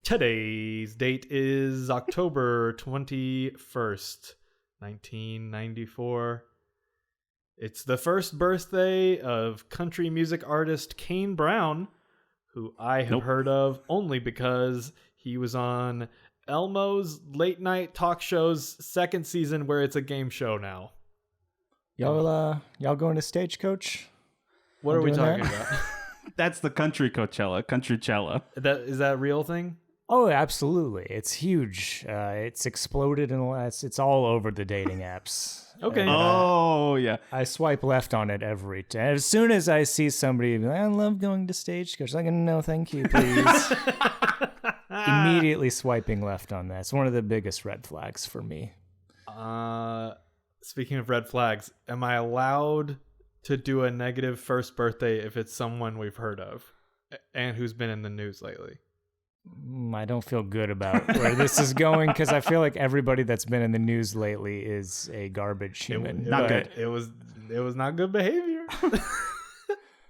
Today's date is October 21st, 1994. It's the first birthday of country music artist Kane Brown, who I have heard of only because he was on Elmo's late night talk show's second season, where it's a game show now. Y'all going to Stagecoach? What are we talking about? That's the country Coachella, Countrychella. Is that a real thing? Oh, absolutely. It's huge. It's exploded it's all over the dating apps. Okay. And, yeah. I swipe left on it every time. As soon as I see somebody, I love going to Stagecoach. I'm like, no, thank you, please. Immediately swiping left on that. It's one of the biggest red flags for me. Speaking of red flags, am I allowed to do a negative first birthday if it's someone we've heard of and who's been in the news lately? I don't feel good about where this is going because I feel like everybody that's been in the news lately is a garbage human. Not good. It was not good behavior.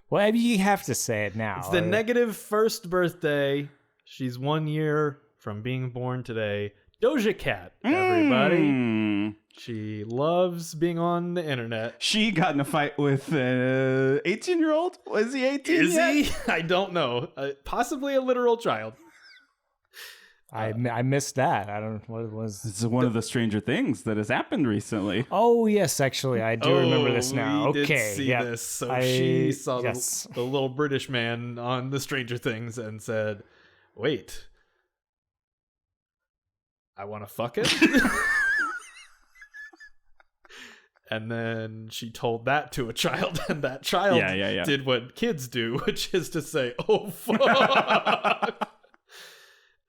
Well, you have to say it now. It's the negative first birthday. She's 1 year from being born today. Doja Cat, everybody. She loves being on the internet. She got in a fight with an 18-year-old? Was he 18 Is yet? he? I don't know. Possibly a literal child. I missed that. I don't know what it was. This is one of the stranger things that has happened recently. Oh, yes, actually. I do remember this now. We Okay. did see this. So she saw the little British man on the Stranger Things and said, wait, I want to fuck it? And then she told that to a child, and that child did what kids do, which is to say, oh, fuck.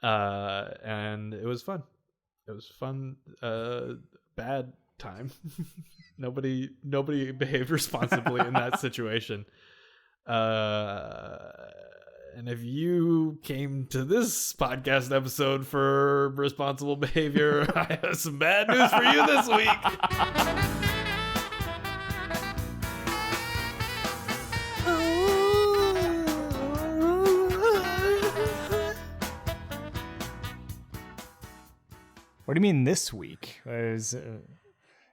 And it was fun. It was fun. Bad time. Nobody behaved responsibly in that situation. And if you came to this podcast episode for responsible behavior, I have some bad news for you this week. What do you mean this week?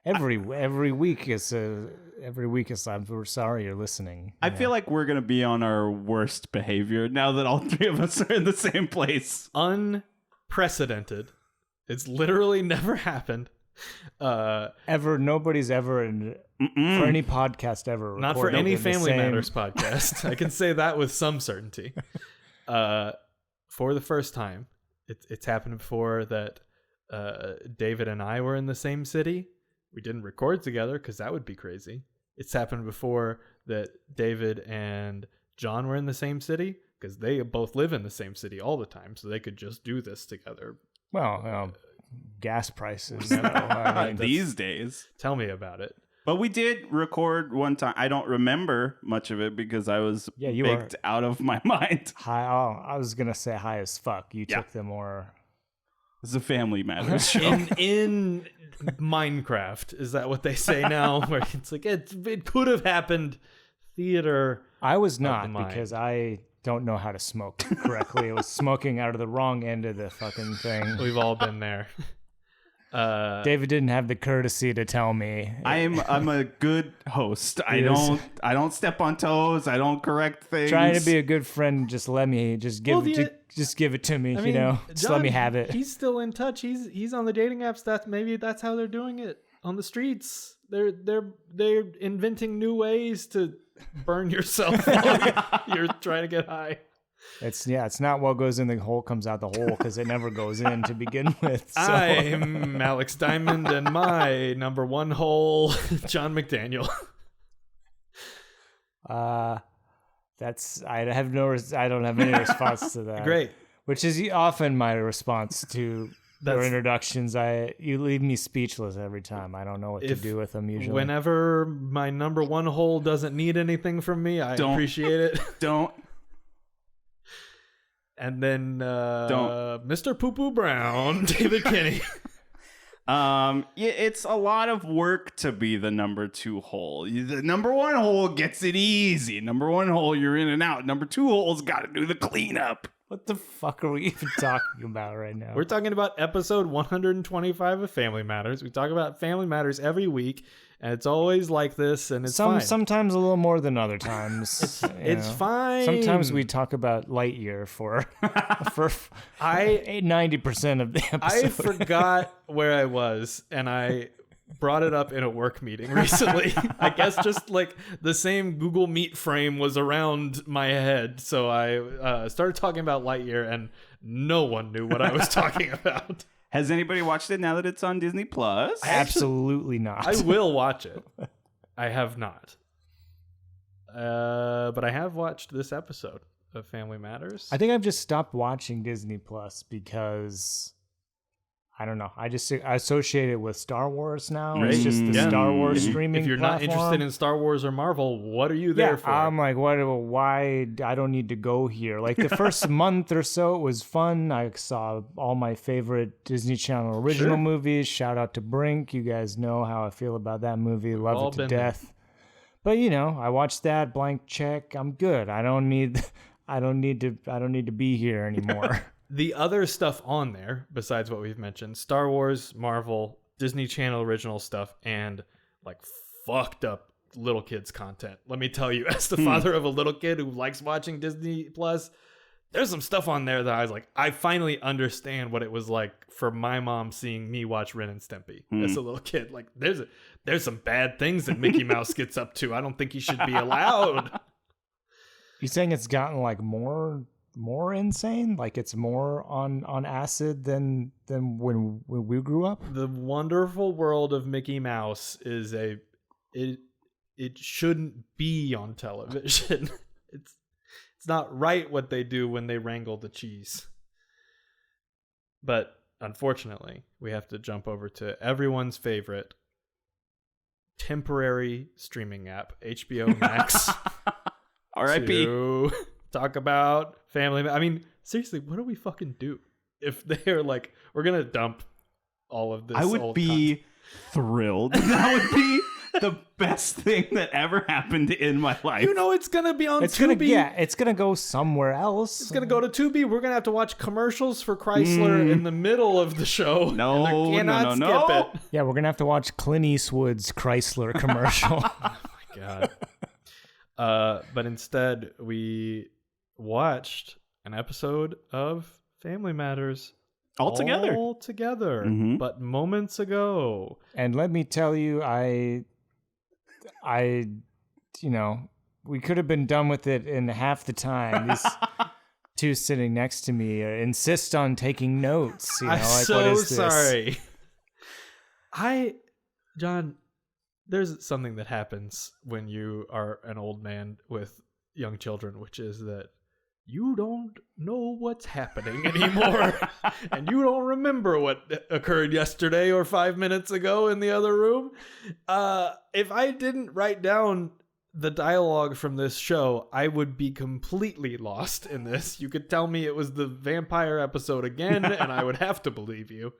Every week is we're sorry you're listening. I feel like we're going to be on our worst behavior now that all three of us are in the same place. Unprecedented. It's literally never happened. Nobody's ever for any podcast ever. Not for any Family Matters podcast. I can say that with some certainty. For the first time, it's happened before that David and I were in the same city. We didn't record together because that would be crazy. It's happened before that David and John were in the same city because they both live in the same city all the time, so they could just do this together. Well, gas prices these days. Tell me about it. But we did record one time. I don't remember much of it because I was baked out of my mind. High. Oh, I was gonna say high as fuck. You took the more. It's a Family Matters show. In Minecraft, is that what they say now? Where it's like it could have happened. Theater. I was not because I don't know how to smoke correctly. I was smoking out of the wrong end of the fucking thing. We've all been there. David didn't have the courtesy to tell me. I'm a good host. I don't step on toes. I don't correct things. Trying to be a good friend. Just let me give it to me. Just John, let me have it. He's still in touch. He's on the dating apps. That's how they're doing it on the streets. They're inventing new ways to burn yourself while you're trying to get high. It's not what goes in the hole comes out the hole because it never goes in to begin with. So. I'm Alex Diamond and my number one hole, John McDaniel. I don't have any response to that. Great. Which is often my response to your introductions. You leave me speechless every time. I don't know what to do with them usually. Whenever my number one hole doesn't need anything from me, I appreciate it. Don't. And then Mr. Poo Poo Brown, David Kinney. It's a lot of work to be the number two hole. The number one hole gets it easy. Number one hole, you're in and out. Number two hole's got to do the cleanup. What the fuck are we even talking about right now? We're talking about episode 125 of Family Matters. We talk about Family Matters every week, and it's always like this, and it's fine. Sometimes a little more than other times. It's fine. Sometimes we talk about Lightyear for 90% of the episode. I forgot where I was, and I brought it up in a work meeting recently. I guess just like the same Google Meet frame was around my head, so I started talking about Lightyear, and no one knew what I was talking about. Has anybody watched it now that it's on Disney Plus? Absolutely not. I will watch it. I have not. But I have watched this episode of Family Matters. I think I've just stopped watching Disney Plus because I don't know. I associate it with Star Wars now. Right. It's just the Star Wars streaming If you're platform. not interested in Star Wars or Marvel, what are you there for? I'm like, why? I don't need to go here. Like the first month or so, it was fun. I saw all my favorite Disney Channel original movies. Shout out to Brink. You guys know how I feel about that movie. Love it to death. But I watched that, blank check. I'm good. I don't need to be here anymore. The other stuff on there, besides what we've mentioned, Star Wars, Marvel, Disney Channel original stuff, and like fucked up little kids content. Let me tell you, as the father of a little kid who likes watching Disney Plus, there's some stuff on there that I was like, I finally understand what it was like for my mom seeing me watch Ren and Stimpy as a little kid. Like there's some bad things that Mickey Mouse gets up to. I don't think he should be allowed. You saying it's gotten like more insane, like it's more on acid than when we grew up? The wonderful world of Mickey Mouse is it shouldn't be on television. It's not right what they do when they wrangle the cheese. But unfortunately, we have to jump over to everyone's favorite temporary streaming app, HBO Max. R.I.P. To talk about Family. I mean, seriously, what do we fucking do if they're like, we're gonna dump all of this? I would be thrilled. That would be the best thing that ever happened in my life. It's gonna be on Tubi. It's gonna go somewhere else. It's gonna go to Tubi. We're gonna have to watch commercials for Chrysler in the middle of the show. No. Skip it. Yeah, we're gonna have to watch Clint Eastwood's Chrysler commercial. Oh my god. But instead, we watched an episode of Family Matters all together, but moments ago. And let me tell you, we could have been done with it in half the time. These two sitting next to me insist on taking notes. I'm so sorry. John, there's something that happens when you are an old man with young children, which is that you don't know what's happening anymore. And you don't remember what occurred yesterday or 5 minutes ago in the other room. If I didn't write down the dialogue from this show, I would be completely lost in this. You could tell me it was the vampire episode again, and I would have to believe you.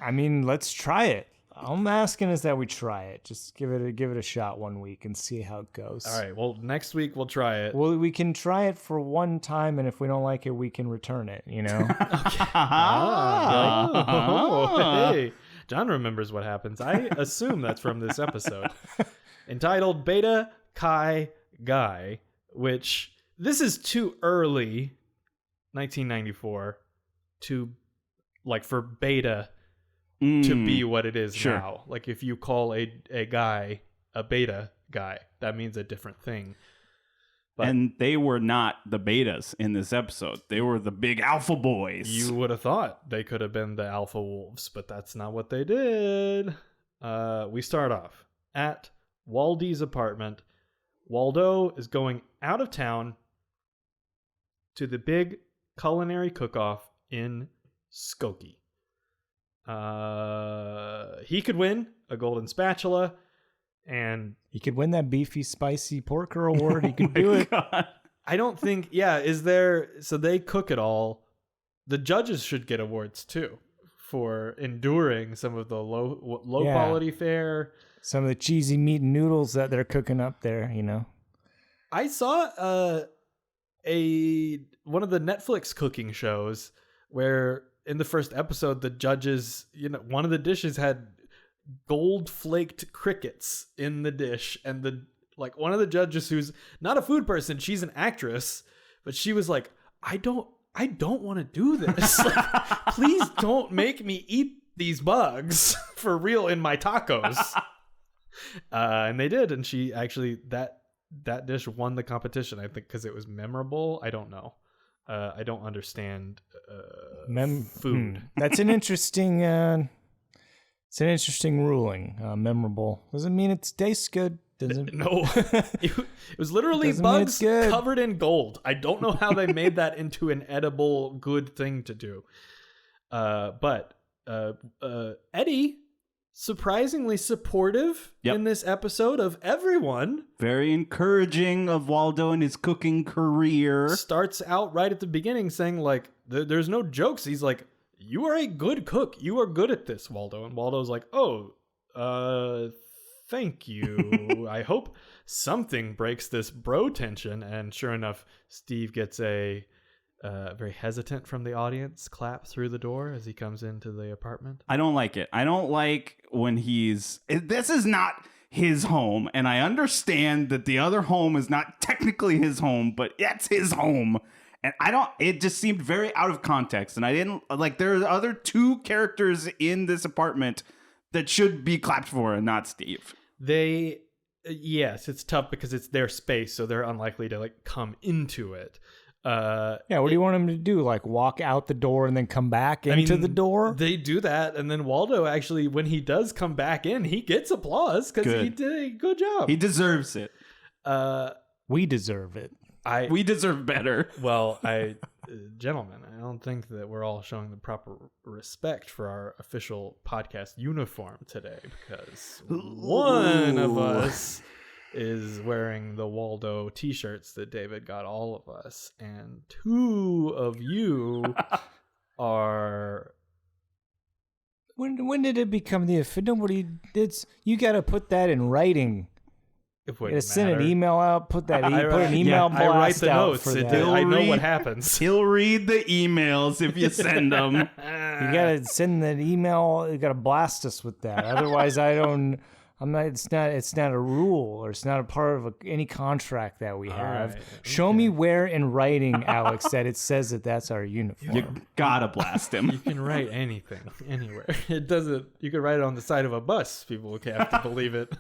I mean, let's try it. All I'm asking is that we try it. Just give it a shot one week and see how it goes. All right. Well, next week we'll try it. Well, we can try it for one time, and if we don't like it, we can return it. Okay. Hey, John remembers what happens. I assume that's from this episode, entitled Beta Kai Guy. Which this is too early, 1994, to for beta. To be what it is now. Like if you call a guy a beta guy, that means a different thing. But and they were not the betas in this episode. They were the big alpha boys. You would have thought they could have been the alpha wolves, but that's not what they did. We start off at Waldy's apartment. Waldo is going out of town to the big culinary cook-off in Skokie. He could win a golden spatula, and he could win that beefy spicy porker award. He could do it. God. I don't think. Yeah, is there? So they cook it all. The judges should get awards too for enduring some of the low quality fare. Some of the cheesy meat and noodles that they're cooking up there. I saw one of the Netflix cooking shows where in the first episode the judges, one of the dishes had gold flaked crickets in the dish, and one of the judges, who's not a food person, she's an actress, but she was like, I don't want to do this. Please don't make me eat these bugs for real in my tacos. And they did, and she actually that dish won the competition, I think, because it was memorable. I don't know. I don't understand food. That's an interesting. It's an interesting ruling. Memorable doesn't mean it tastes good. Doesn't. No, it was literally bugs covered in gold. I don't know how they made that into an edible good thing to do. But Eddie, surprisingly supportive in this episode of everyone. Very encouraging of Waldo and his cooking career. Starts out right at the beginning saying, like, there's no jokes. He's like, you are a good cook. You are good at this, Waldo. And Waldo's like, thank you. I hope something breaks this bro tension. And sure enough, Steve gets a very hesitant from the audience clap through the door as he comes into the apartment. I don't like it. I don't like when this is not his home. And I understand that the other home is not technically his home, but it's his home. And it just seemed very out of context. And I didn't like, there are other two characters in this apartment that should be clapped for and not Steve. Yes, it's tough because it's their space, so they're unlikely to like come into it. What do you want them to do? Like walk out the door and then come back into the door? They do that, and then Waldo actually, when he does come back in, he gets applause because he did a good job. He deserves it. We deserve it. We deserve better. Well, gentlemen, I don't think that we're all showing the proper respect for our official podcast uniform today, because one of us is wearing the Waldo t-shirts that David got all of us, and two of you are... When did it become the nobody? You got to put that in writing. Send an email out. Put an email blast I write the out notes. for that. I know what happens. He'll read the emails if you send them. You gotta send that email. You gotta blast us with that. Otherwise, I'm not. It's not a rule, or it's not a part of any contract that we have. Right, Show me where in writing, Alex, that it says that that's our uniform. You gotta blast him. You can write anything, anywhere. It doesn't. You can write it on the side of a bus. People have to believe it.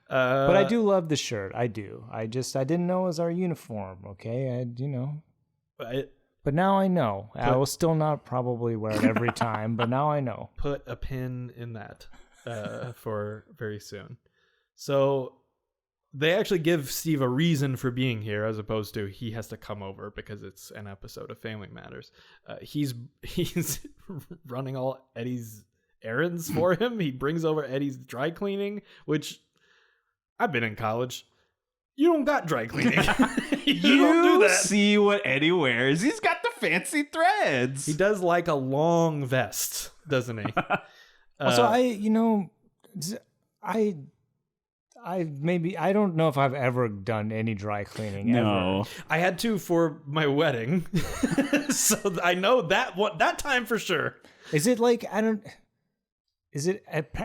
But I do love the shirt. I do. I didn't know it was our uniform. Okay, But now I know. I will still not probably wear it every time, but now I know. Put a pin in that for very soon. So they actually give Steve a reason for being here, as opposed to he has to come over because it's an episode of Family Matters. He's running all Eddie's errands for him. He brings over Eddie's dry cleaning, which I've been in college. You don't got dry cleaning. you don't do that. See what Eddie wears. He's got the fancy threads. He does like a long vest, doesn't he? Also, I don't know if I've ever done any dry cleaning. No, ever. I had to for my wedding, so I know that time for sure. Is it like I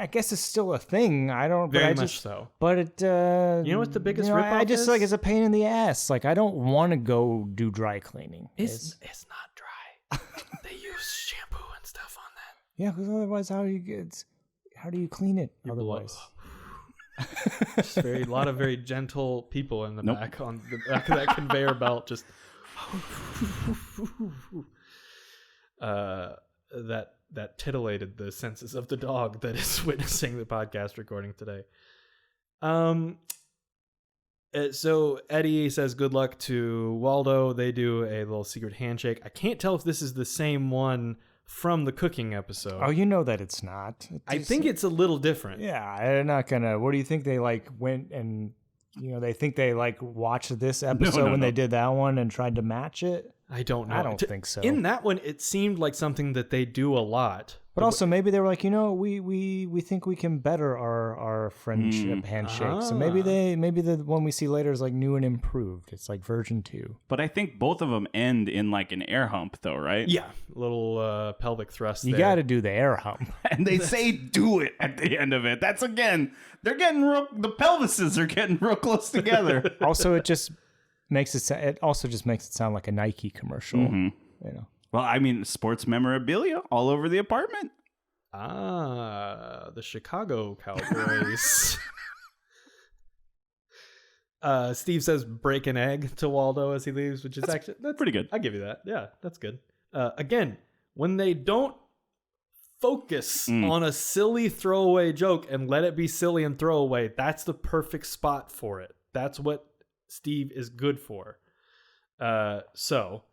guess it's still a thing. I don't. Very much so. But it. You know what the biggest ripoff I just is? like it's a pain in the ass. Like I don't want to go do dry cleaning. It's not dry. They use shampoo and stuff on that. Yeah, because otherwise, how do you clean it? You otherwise, just a lot of very gentle people in the back on the back of that conveyor belt. Just that titillated the senses of the dog that is witnessing the podcast recording today. So Eddie says good luck to Waldo. They do a little secret handshake. I can't tell if this is the same one from the cooking episode. Oh, you know that it's not. I think it's a little different. Yeah, they're not gonna. What do you think they went and they think they watched this episode when they did that one and tried to match it? I don't know. I don't think so. In that one, it seemed like something that they do a lot. But also maybe they were like, we think we can better our friendship handshake. So maybe the one we see later is like new and improved. It's like version 2. But I think both of them end in like an air hump, though, right? Yeah, little pelvic thrust. You got to do the air hump, and they say do it at the end of it. That's again, the pelvises are getting real close together. Also, it just makes it. It also just makes it sound like a Nike commercial. Mm-hmm. Well, I mean, sports memorabilia all over the apartment. The Chicago Cowboys. Steve says break an egg to Waldo as he leaves, which is that's pretty good. I'll give you that. Yeah, that's good. Again, when they don't focus on a silly throwaway joke and let it be silly and throwaway, that's the perfect spot for it. That's what Steve is good for. So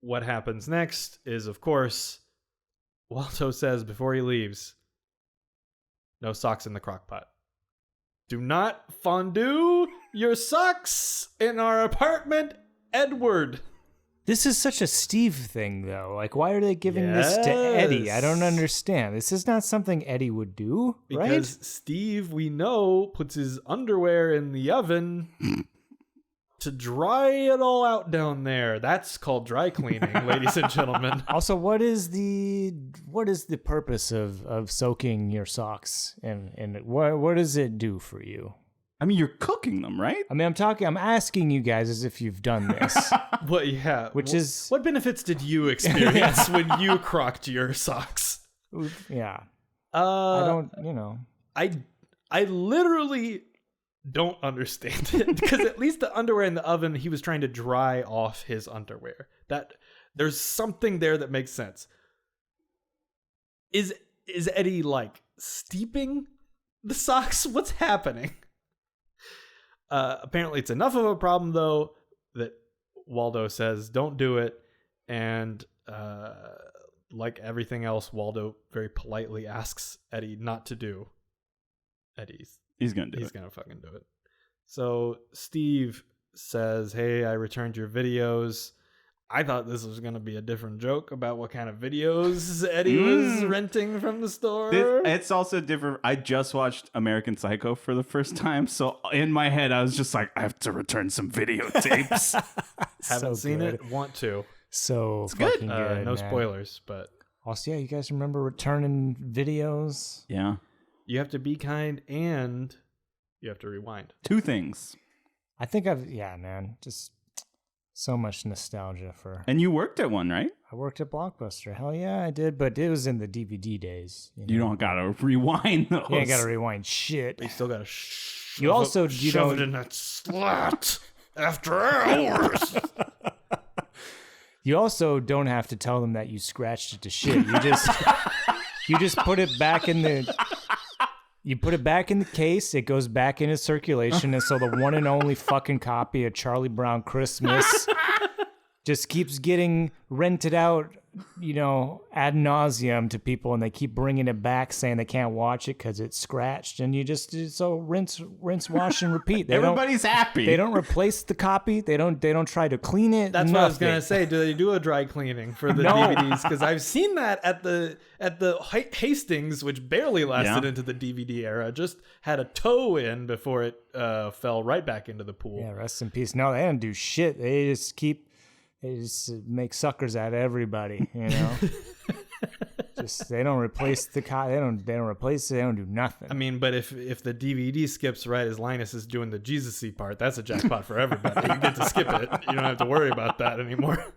what happens next is, of course, Waldo says before he leaves, no socks in the crock pot. Do not fondue your socks in our apartment, Edward. This is such a Steve thing, though. Like, why are they giving this to Eddie? I don't understand. This is not something Eddie would do, right? Because Steve, we know, puts his underwear in the oven to dry it all out down there. That's called dry cleaning, ladies and gentlemen. Also, what is the purpose of soaking your socks, and what does it do for you? I mean, you're cooking them, right? I mean, I'm asking you guys as if you've done this. Well, yeah. What benefits did you experience when you crocked your socks? Yeah. I don't, I literally don't understand it, because at least the underwear in the oven, he was trying to dry off his underwear. That there's something there that makes sense. Is Eddie like steeping the socks? What's happening? Apparently it's enough of a problem, though, that Waldo says don't do it, and like everything else, Waldo very politely asks Eddie not to do. He's gonna fucking do it. So Steve says, hey, I returned your videos. I thought this was going to be a different joke about what kind of videos Eddie was renting from the store. It's also different. I just watched American Psycho for the first time. So in my head, I was just like, I have to return some videotapes. Haven't seen it. Want to. So it's good. Good, no spoilers, but. Also, yeah, you guys remember returning videos? Yeah. You have to be kind and you have to rewind. 2 things. I think just so much nostalgia for. And you worked at one, right? I worked at Blockbuster. Hell yeah, I did, but it was in the DVD days. You don't gotta rewind those. You ain't gotta rewind shit. You still gotta shove it in that slot after hours. You also don't have to tell them that you scratched it to shit. You just put it back in the. You put it back in the case, it goes back into circulation, and so the one and only fucking copy of Charlie Brown Christmas just keeps getting rented out, ad nauseum to people, and they keep bringing it back saying they can't watch it because it's scratched, and you just rinse, wash, and repeat. Everybody's happy. They don't replace the copy. They don't try to clean it. That's what I was gonna say. Do they do a dry cleaning for the DVDs? Because I've seen that at the Hastings, which barely lasted into the DVD era. Just had a toe in before it fell right back into the pool. Yeah, rest in peace. No, they don't do shit. They just make suckers out of everybody, Just they don't replace the they don't replace it. They don't do nothing. I mean, but if the DVD skips right as Linus is doing the Jesus-y part, that's a jackpot for everybody. You get to skip it. You don't have to worry about that anymore.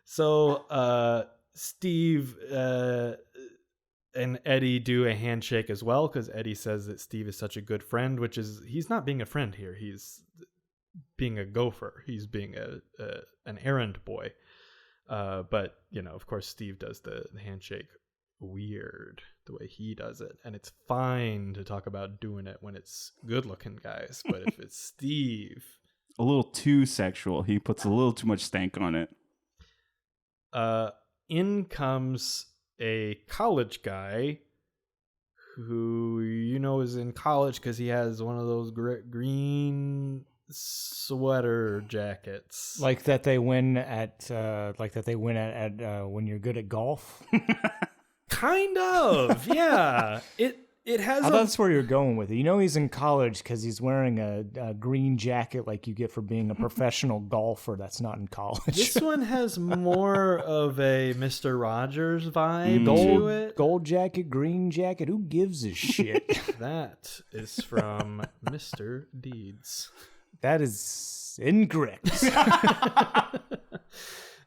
So Steve and Eddie do a handshake as well, because Eddie says that Steve is such a good friend, which is he's not being a friend here. He's being a gopher. He's being an errand boy. But of course Steve does the handshake weird the way he does it, and it's fine to talk about doing it when it's good looking guys, but if it's Steve, a little too sexual, he puts a little too much stank on it. In comes a college guy who is in college because he has one of those green sweater jackets. Like that they win at when you're good at golf. Kind of, yeah. It has. I thought that's where you're going with it. You know, he's in college because he's wearing a green jacket like you get for being a professional golfer. That's not in college. This one has more of a Mr. Rogers vibe to it. Gold jacket, green jacket. Who gives a shit? That is from Mr. Deeds. That is incorrect. That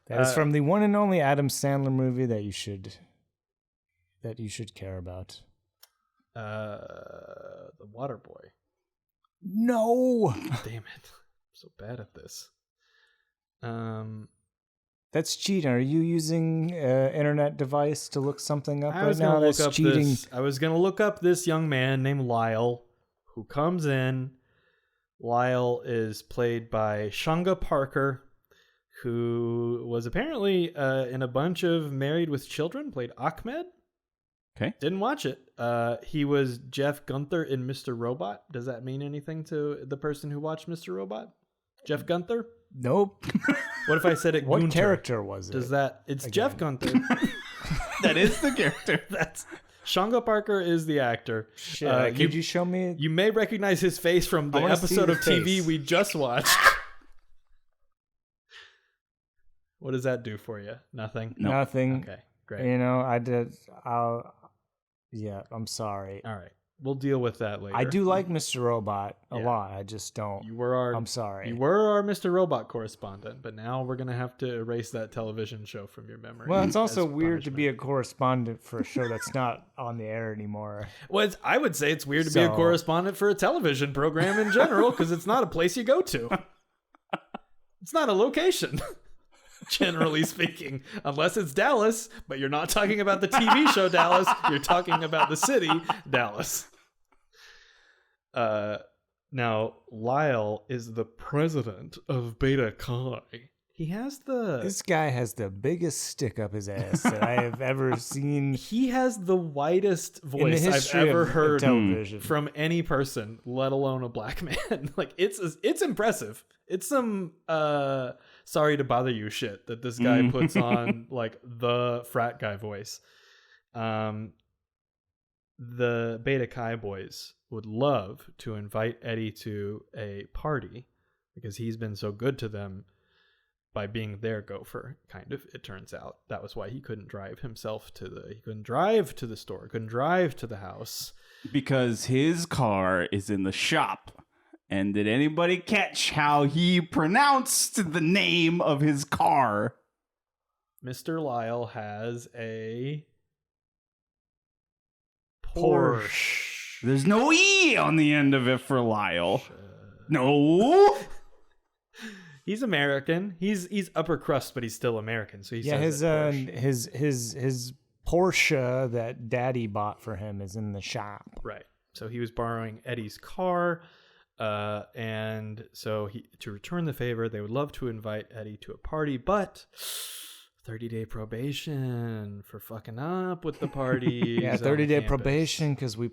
is from the one and only Adam Sandler movie that you should care about. The Water Boy. No. Damn it. I'm so bad at this. That's cheating. Are you using an internet device to look something up right now? That's cheating. I was going to look up this young man named Lyle who comes in. Lyle is played by Shunga Parker, who was apparently in a bunch of Married with Children, played Ahmed. Okay. Didn't watch it. He was Jeff Gunther in Mr. Robot. Does that mean anything to the person who watched Mr. Robot? Jeff Gunther? Nope. What if I said it? What Gunter? Character was it? Does that? It's Again. Jeff Gunther. That is the character. That's Shunga Parker is the actor. Shit, could you show me? You may recognize his face from the I wanna see episode of his TV face. we just watched. What does that do for you? Nothing. No. Nothing. Okay, great. You know, yeah, I'm sorry. All right, we'll deal with that later. I do like Mr. Robot a Yeah. lot. I just don't. I'm sorry. You were our Mr. Robot correspondent, but now we're gonna have to erase that television show from your memory. Well, it's also as weird to be punishment. a correspondent for a show that's not on the air anymore. Well, I would say it's weird to be a So- correspondent for a television program in general because it's not a place you go to. It's not a location, generally speaking, unless it's Dallas. But you're not talking about the TV show Dallas. You're talking about the city Dallas. Now Lyle is the president of Beta Chi. He has This guy has the biggest stick up his ass that I have ever seen He has the whitest in the voice I've history ever of heard television. from any person, let alone a black man. Like it's impressive. It's some sorry to bother you shit that this guy puts on, like the frat guy voice. The Beta Chi boys would love to invite Eddie to a party because he's been so good to them by being their gopher, kind of. It turns out that was why he couldn't drive himself he couldn't drive to the store, couldn't drive to the house. Because his car is in the shop. And did anybody catch how he pronounced the name of his car? Mr. Lyle has a Porsche. There's no E on the end of it for Lyle. No. He's American. He's upper crust, but he's still American. So he Yeah, says his it Porsche. his Porsche that Daddy bought for him is in the shop. Right. So he was borrowing Eddie's car, and so to return the favor, they would love to invite Eddie to a party, but 30-day probation for fucking up with the parties. Yeah, on 30-day campus. probation because we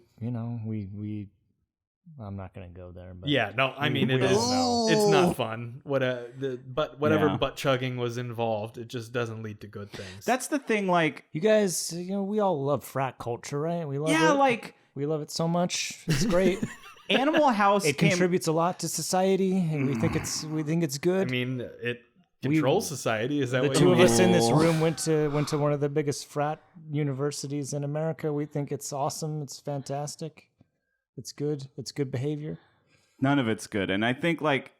I'm not gonna go there. But Yeah, no, I mean we it is. all know. It's not fun. Whatever Yeah. butt chugging was involved, it just doesn't lead to good things. That's the thing, like, You guys, we all love frat culture, right? We love yeah, it. like We love it so much. It's great. Animal House It contributes a lot to society, and we think it's I good. mean, it controls society. Is that The what two you of mean? us in this room went to one of the biggest frat universities in America. We think it's awesome. It's fantastic. It's good. It's good behavior. None of it's good. And I think, like,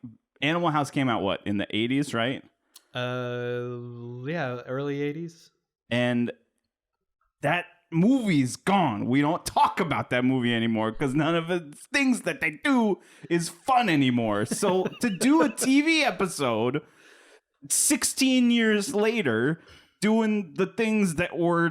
Animal House came out, what, in the 80s, right? Yeah, early 80s. And that movie's gone. We don't talk about that movie anymore because none of the things that they do is fun anymore. So to do a TV episode 16 years later doing the things that were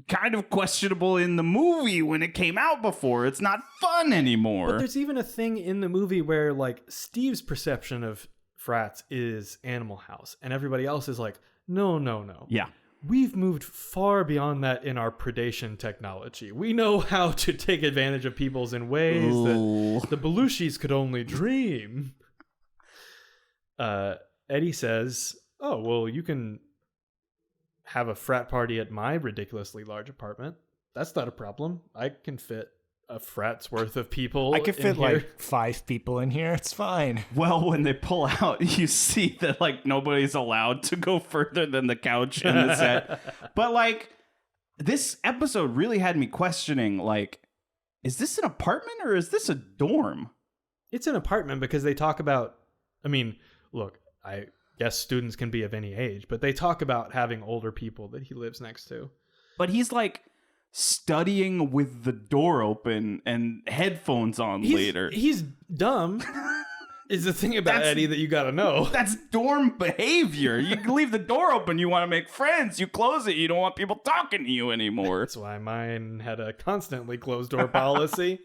kind of questionable in the movie when it came out before, it's not fun anymore. But there's even a thing in the movie where, like, Steve's perception of frats is Animal House, and everybody else is like, no. Yeah. We've moved far beyond that in our predation technology. We know how to take advantage of peoples in ways that the Belushis could only dream. Eddie says, "Oh, well, you can have a frat party at my ridiculously large apartment. That's not a problem. I can fit a frat's worth of people. I could fit in here." like 5 people in here. It's fine. Well, when they pull out, you see that like nobody's allowed to go further than the couch in the set. But like this episode really had me questioning, like, is this an apartment or is this a dorm? It's an apartment because they talk about, I mean, look, I guess students can be of any age, but they talk about having older people that he lives next to. But he's like studying with the door open and headphones on later. He's dumb. Is the thing about Eddie that you got to know. That's dorm behavior. You can leave the door open. You want to make friends. You close it. You don't want people talking to you anymore. That's why mine had a constantly closed door policy.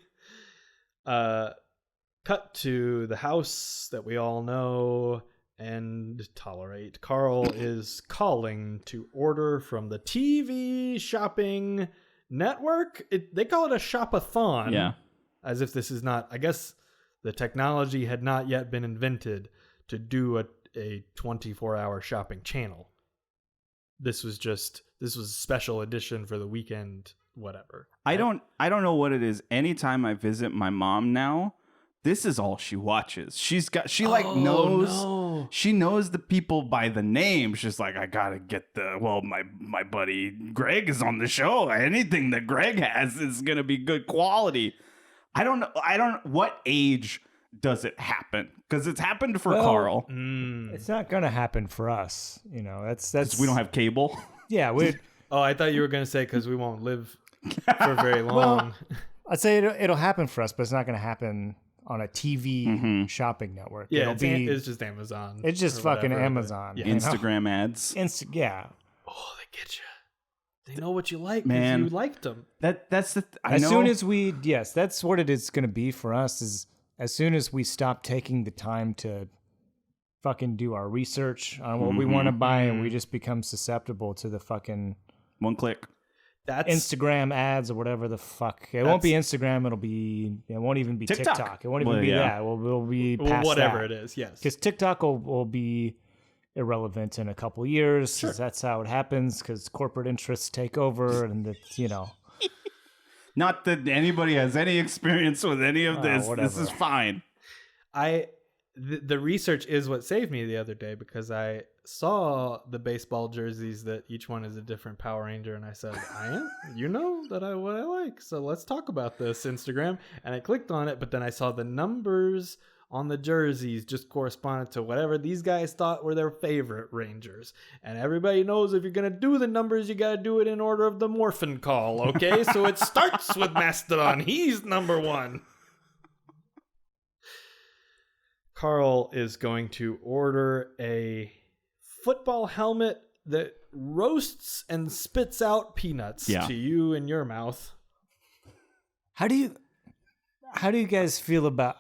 Cut to the house that we all know and tolerate. Carl is calling to order from the TV shopping network. They call it a shop-a-thon. Yeah. As if this is not, I guess the technology had not yet been invented to do a 24-hour shopping channel. This was a special edition for the weekend, whatever. I don't know what it is. Anytime I visit my mom now, this is all she watches. She knows the people by the name. She's like, I gotta get my buddy Greg is on the show. Anything that Greg has is gonna be good quality. I don't know what age does it happen? Because it's happened for Carl. It's not gonna happen for us. You know, that's we don't have cable. Yeah, we. Oh, I thought you were gonna say because we won't live for very long. Well, I'd say it'll happen for us, but it's not gonna happen on a TV shopping network. Yeah, it's just Amazon. It's just fucking Amazon. Yeah. Instagram ads. Yeah. Oh, they get you. They know what you like, man. You liked them. That's the. That's what it is going to be for us. Is as soon as we stop taking the time to fucking do our research on what we want to buy, and we just become susceptible to the fucking one click. That's Instagram ads or whatever the fuck. It won't be Instagram. It won't even be TikTok. It won't even be that. We'll be past whatever that. it is. Yes, because TikTok will be irrelevant in a couple years. Sure. That's how it happens because corporate interests take over, and it's Not that anybody has any experience with any of this. Whatever. This is fine. The research is what saved me the other day because I saw the baseball jerseys that each one is a different Power Ranger, and I said, you know what I like, so let's talk about this, Instagram. And I clicked on it, but then I saw the numbers on the jerseys just corresponded to whatever these guys thought were their favorite Rangers. And everybody knows if you're going to do the numbers, you got to do it in order of the morphin call, okay? So it starts with Mastodon. He's number 1. Carl is going to order a football helmet that roasts and spits out peanuts to you in your mouth. How do you guys feel about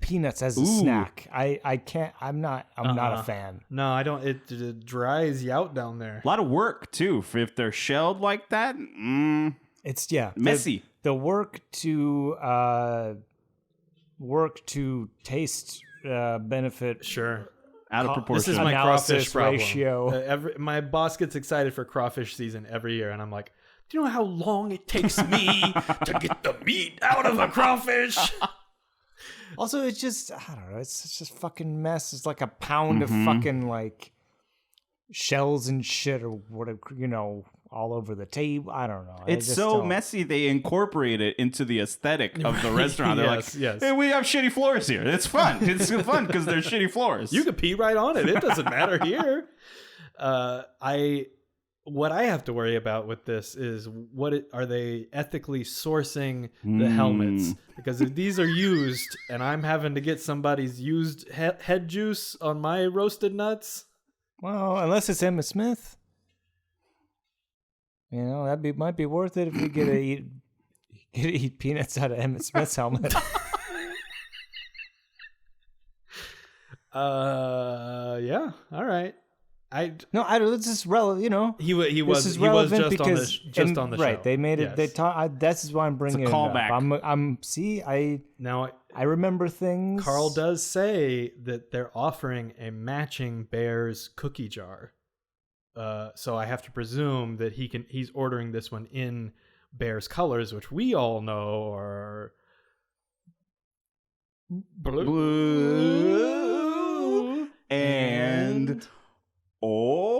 peanuts as a snack? I can't. I'm not a fan. No, I don't. It dries you out down there. A lot of work too. If they're shelled like that, it's messy. The work to taste benefit. Sure. Out of proportion. This is my crawfish problem. ratio. My boss gets excited for crawfish season every year, and I'm like, do you know how long it takes me to get the meat out of a crawfish? Also, it's just, I don't know, it's just fucking mess. It's like a pound of fucking like shells and shit or whatever, all over the table. I don't know. It's so messy. They incorporate it into the aesthetic of the restaurant. They're yes. Hey, we have shitty floors here. It's fun. It's fun because they're shitty floors. You can pee right on it. It doesn't matter here. What I have to worry about with this is are they ethically sourcing the helmets? Because if these are used and I'm having to get somebody's used head juice on my roasted nuts. Well, unless it's Emmitt Smith. That might be worth it if we get to eat peanuts out of Emmitt Smith's helmet. Yeah. All right. It's just relevant. You know, he was just on the show. Right, they made it. Yes. This is why I'm bringing it up. I remember things. Carl does say that they're offering a matching Bears cookie jar. So I have to presume that he's ordering this one in Bears colors, which we all know are blue and Ovaltine.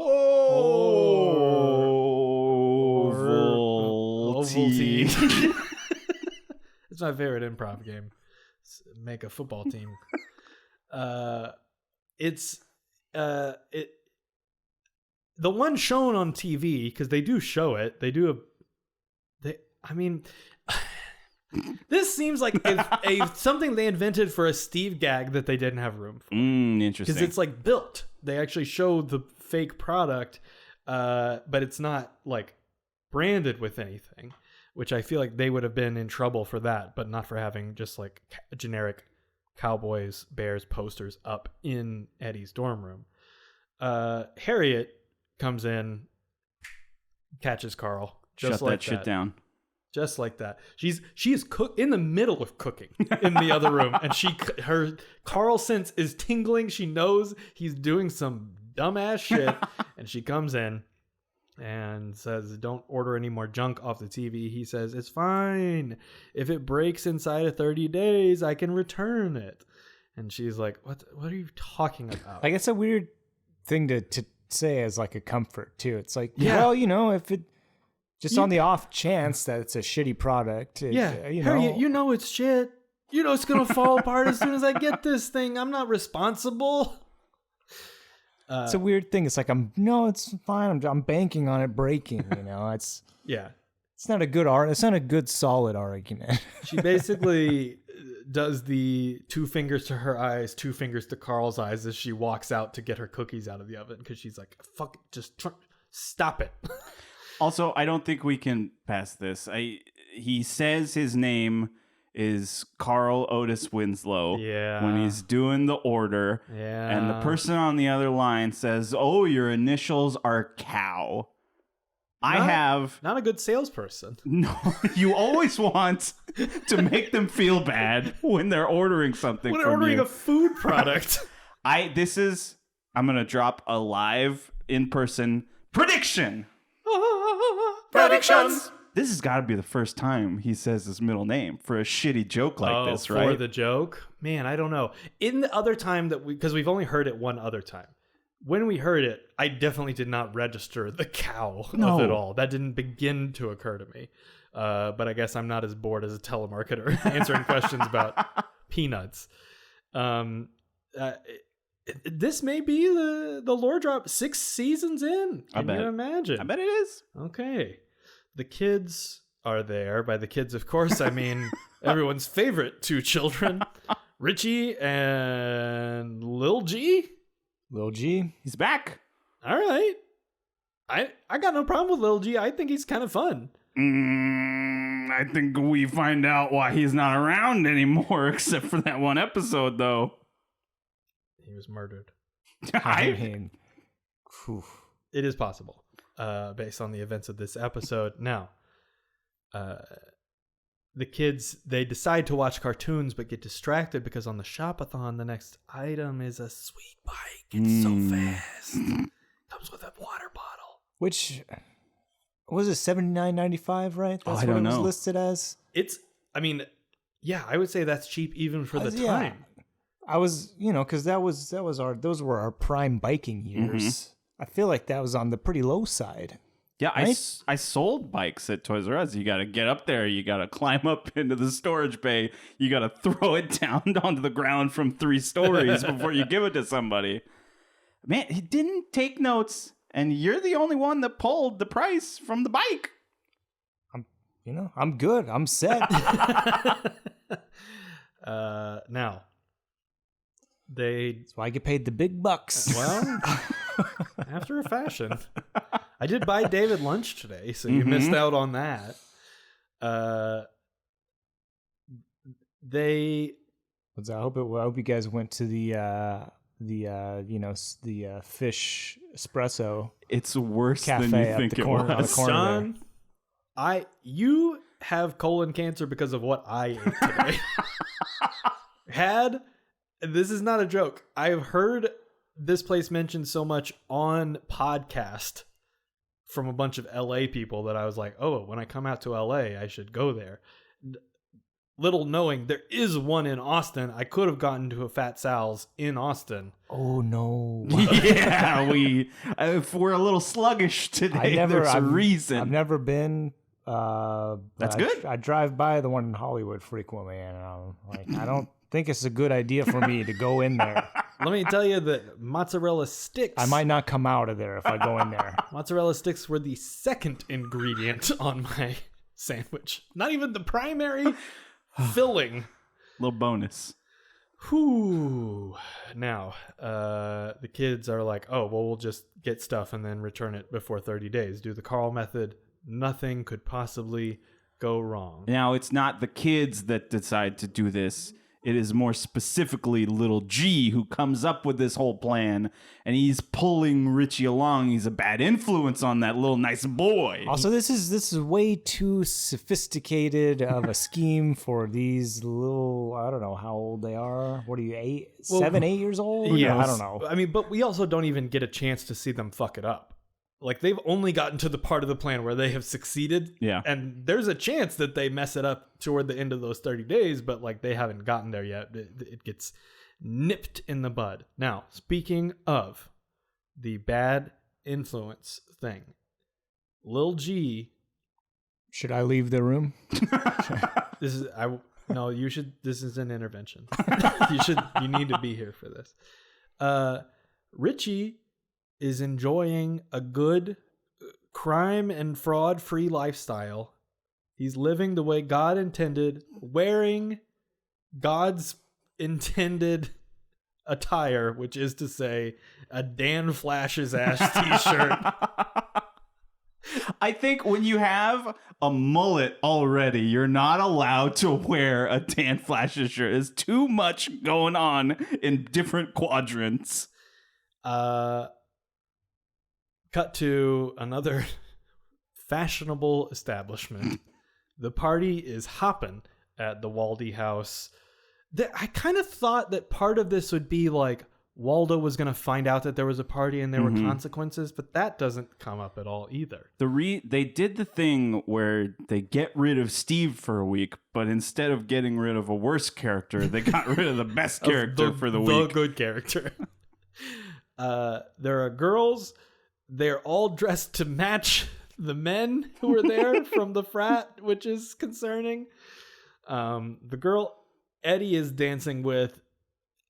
It's my favorite improv game. Make a football team. The one shown on TV, because they do show it. This seems like something they invented for a Steve gag that they didn't have room for. Interesting. Because it's like built. They actually show the fake product, but it's not like branded with anything, which I feel like they would have been in trouble for that, but not for having just like generic Cowboys, Bears posters up in Eddie's dorm room. Harriet comes in, catches Carl. Shut that shit down. Just like that. She is in the middle of cooking in the other room, and her Carl sense is tingling. She knows he's doing some dumbass shit, and she comes in and says, "Don't order any more junk off the TV." He says, "It's fine. If it breaks inside of 30 days, I can return it." And she's like, "What are you talking about?" Like, it's a weird thing to say as like a comfort too. It's like, well, you know, if it just on the off chance that it's a shitty product, Harriet, you know it's shit. You know it's gonna fall apart as soon as I get this thing. I'm not responsible. It's a weird thing. It's like it's fine. I'm banking on it breaking. You know, it's not a good It's not a good solid argument. She basically does the 2 fingers to her eyes, 2 fingers to Carl's eyes as she walks out to get her cookies out of the oven because she's like, "Fuck, stop it." Also, I don't think we can pass this. He says his name is Carl Otis Winslow when he's doing the order. Yeah. And the person on the other line says, "Oh, your initials are cow." Not a good salesperson. No, you always want to make them feel bad when they're ordering something when they're ordering a food product. I'm going to drop a live in-person prediction. Predictions. This has got to be the first time he says his middle name for a shitty joke like this, right? For the joke? Man, I don't know. In the other time because we've only heard it one other time. When we heard it, I definitely did not register the cow of it all. That didn't begin to occur to me. But I guess I'm not as bored as a telemarketer answering questions about peanuts. This may be the lore drop 6 seasons in. Can you imagine? I bet it is. Okay. The kids are there. By the kids, of course, I mean everyone's favorite 2 children, Richie and Lil G. Lil G. He's back. All right. I got no problem with Lil G. I think he's kind of fun. I think we find out why he's not around anymore, except for that one episode, though. He was murdered. I mean, it is possible, based on the events of this episode. Now, the kids, they decide to watch cartoons, but get distracted because on the shop-a-thon, the next item is a sweet bike. It's so fast. Comes with a water bottle. Which, was it $79.95, right? That's I don't know. It was listed as? I would say that's cheap even for the time. I was, because those were our prime biking years. Mm-hmm. I feel like that was on the pretty low side. Yeah, right? I sold bikes at Toys R Us. You got to get up there. You got to climb up into the storage bay. You got to throw it down onto the ground from 3 stories before you give it to somebody. Man, he didn't take notes, and you're the only one that pulled the price from the bike. I'm good. I'm set. Now, that's why I get paid the big bucks. Well, after a fashion. I did buy David lunch today, so you missed out on that. I hope you guys went to the the fish espresso. It's worse Cafe than you at think the it corner- was. John, you have colon cancer because of what I ate today. This is not a joke. I've heard this place mentioned so much on podcast from a bunch of LA people that I was like, oh, when I come out to LA, I should go there. Little knowing there is one in Austin. I could have gotten to a Fat Sal's in Austin. Oh no! Yeah, if we're a little sluggish today, there's a reason. I've never been. That's good. I drive by the one in Hollywood frequently, and I don't think it's a good idea for me to go in there. Let me tell you that mozzarella sticks. I might not come out of there if I go in there. Mozzarella sticks were the second ingredient on my sandwich. Not even the primary filling. Little bonus. Whew. Now, the kids are like, oh, well, we'll just get stuff and then return it before 30 days. Do the Carl method. Nothing could possibly go wrong. Now, it's not the kids that decide to do this. It is more specifically little G who comes up with this whole plan, and he's pulling Richie along. He's a bad influence on that little nice boy. Also, this is way too sophisticated of a scheme for these little. I don't know how old they are. What are you, 7, 8 years old? Yeah, I don't know. I mean, but we also don't even get a chance to see them fuck it up. Like, they've only gotten to the part of the plan where they have succeeded. Yeah. And there's a chance that they mess it up toward the end of those 30 days, but, like, they haven't gotten there yet. It gets nipped in the bud. Now, speaking of the bad influence thing, Lil G... Should I leave the room? This is an intervention. You need to be here for this. Richie is enjoying a good crime and fraud free lifestyle. He's living the way God intended, wearing God's intended attire, which is to say a Dan Flash's ass t-shirt. I think when you have a mullet already, you're not allowed to wear a Dan Flash's shirt. There's too much going on in different quadrants. Cut to another fashionable establishment. The party is hopping at the Waldy house. I kind of thought that part of this would be like Waldo was going to find out that there was a party and there were consequences, but that doesn't come up at all either. They did the thing where they get rid of Steve for a week, but instead of getting rid of a worse character, they got rid of the best character for the week. The good character. There are girls. They're all dressed to match the men who were there from the frat, which is concerning. The girl Eddie is dancing with,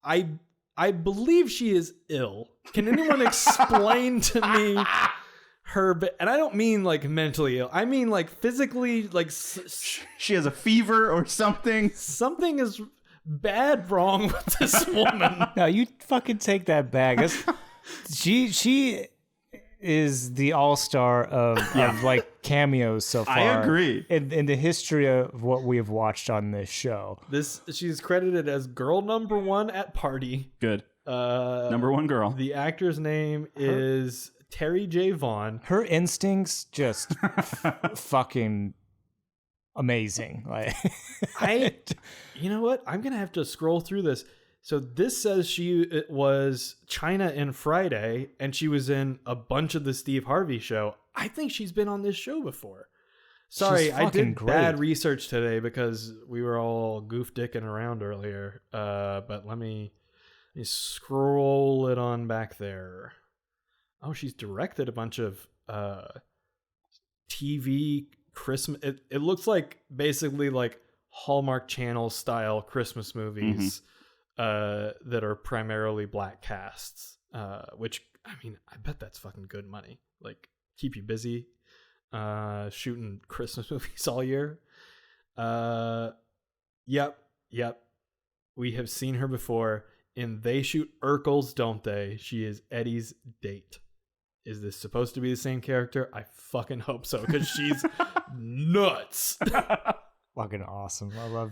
I believe she is ill. Can anyone explain to me her? And I don't mean like mentally ill. I mean like physically, like she has a fever or something. Something is bad wrong with this woman. No, you fucking take that back. She is the all-star of like cameos so far. I agree. In the history of what we have watched on this show. She's credited as girl number 1 at party. Good. Number 1 girl. The actor's name is Terry J. Vaughn. Her instincts just fucking amazing. Like you know what? I'm gonna have to scroll through this. So this says it was China and Friday, and she was in a bunch of the Steve Harvey show. I think she's been on this show before. Sorry, I did bad research today because we were all goof dicking around earlier. But let me scroll it on back there. Oh, she's directed a bunch of TV Christmas. It looks like basically like Hallmark Channel style Christmas movies. That are primarily black casts, which, I mean, I bet that's fucking good money. Like, keep you busy shooting Christmas movies all year. Yep. We have seen her before in They Shoot Urkels, Don't They? She is Eddie's date. Is this supposed to be the same character? I fucking hope so, because she's nuts. Fucking awesome. I love.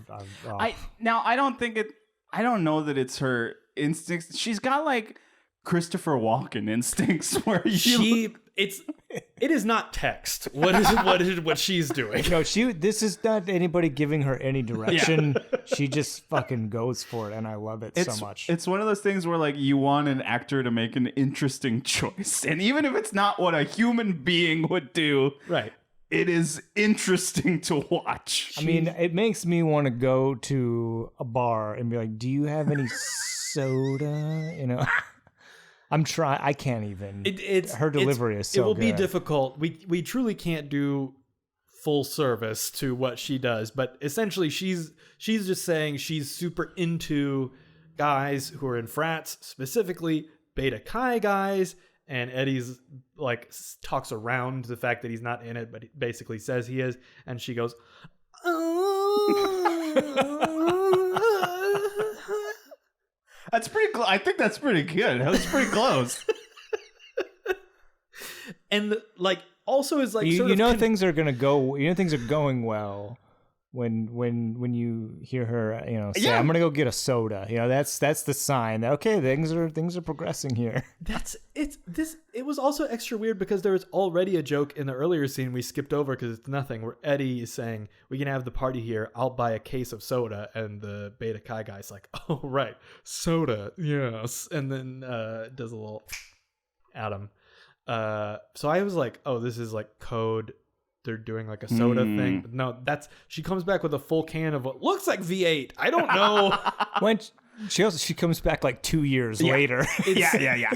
I don't know that it's her instincts. She's got like Christopher Walken instincts where it is not text. What she's doing? No, this is not anybody giving her any direction. Yeah. She just fucking goes for it, and I love it so much. It's one of those things where like you want an actor to make an interesting choice, and even if it's not what a human being would do, right? It is interesting to watch. I mean, it makes me want to go to a bar and be like, "Do you have any soda?" You know. I'm trying. I can't even. Her delivery is so good. It will be difficult. We truly can't do full service to what she does, but essentially she's just saying she's super into guys who are in frats, specifically Beta Chi guys, and Eddie's like talks around the fact that he's not in it, but he basically says he is, and she goes, That's pretty I think that's pretty good. That was pretty close. And like also is like things are gonna go. You know things are going well when you hear her. You know, say, "I'm gonna go get a soda." You know, that's the sign that okay, things are progressing here. It was also extra weird because there was already a joke in the earlier scene we skipped over because it's nothing, where Eddie is saying, "We can have the party here. I'll buy a case of soda," and the Beta Chi guy's like, "Oh right, soda, yes," and then does a little Adam. So I was like, "Oh, this is like code." They're doing like a soda thing. But no, she comes back with a full can of what looks like V8. I don't know. When she comes back like 2 years later. Yeah.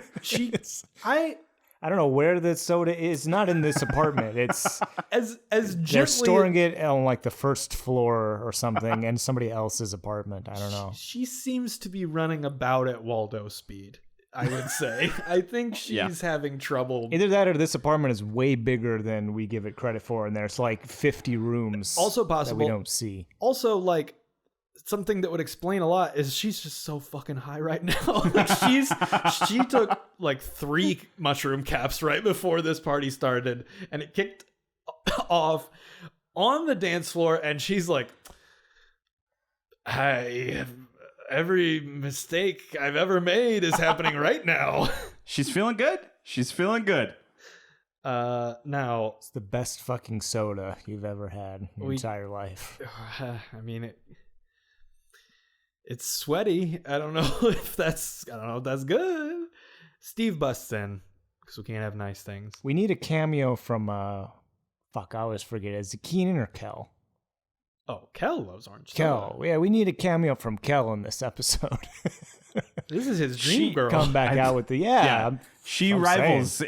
I don't know where the soda is. Not in this apartment. It's as they're storing it on like the first floor or something in somebody else's apartment. I don't know. She seems to be running about at Waldo speed, I would say. I think she's having trouble. Either that or this apartment is way bigger than we give it credit for, and there's like 50 rooms also possible that we don't see. Also, like, something that would explain a lot is she's just so fucking high right now. Like she took like 3 mushroom caps right before this party started, and it kicked off on the dance floor, and she's like, every mistake I've ever made is happening right now. She's feeling good. Now it's the best fucking soda you've ever had in your entire life. I mean, it's sweaty. I don't know if that's good. Steve busts in because we can't have nice things. We need a cameo from I always forget. Is it Keenan or Kel? Oh, Kel loves orange soda. Kel. Yeah, we need a cameo from Kel in this episode. This is his dream girl. Come back out with the she rivals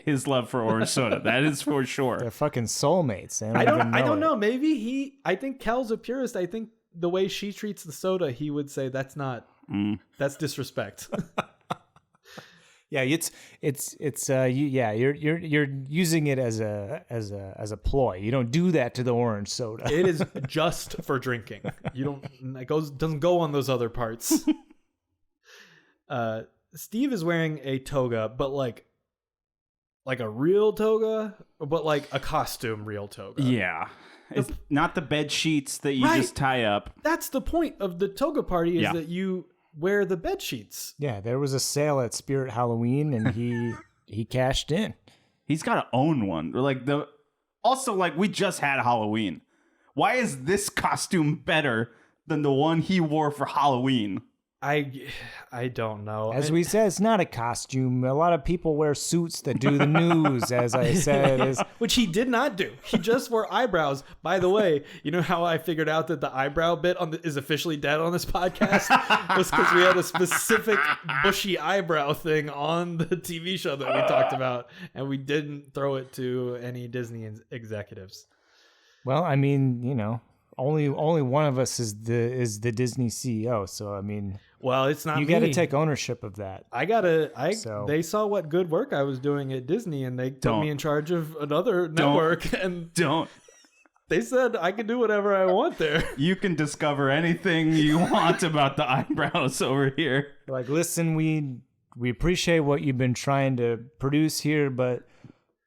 his love for orange soda. That is for sure. They're fucking soulmates. I don't know. Maybe I think Kel's a purist. I think the way she treats the soda, he would say that's not that's disrespect. Yeah, you're using it as a ploy. You don't do that to the orange soda. It is just for drinking. Doesn't go on those other parts. Steve is wearing a toga, but like a real toga, but like a costume real toga. Yeah. It's not the bed sheets that you just tie up. That's the point of the toga party is that you wear the bed sheets. Yeah, there was a sale at Spirit Halloween, and he cashed in. He's got to own one. Also, we just had Halloween. Why is this costume better than the one he wore for Halloween? I don't know. As we said, it's not a costume. A lot of people wear suits that do the news, as I said. Which he did not do. He just wore eyebrows. By the way, you know how I figured out that the eyebrow bit is officially dead on this podcast? It was because we had a specific bushy eyebrow thing on the TV show that we talked about, and we didn't throw it to any Disney executives. Well, I mean, only one of us is the Disney CEO, so I mean, well, it's not. You got to take ownership of that. They saw what good work I was doing at Disney, and they put me in charge of another network. They said I can do whatever I want there. You can discover anything you want about the eyebrows over here. Like, listen, we appreciate what you've been trying to produce here, but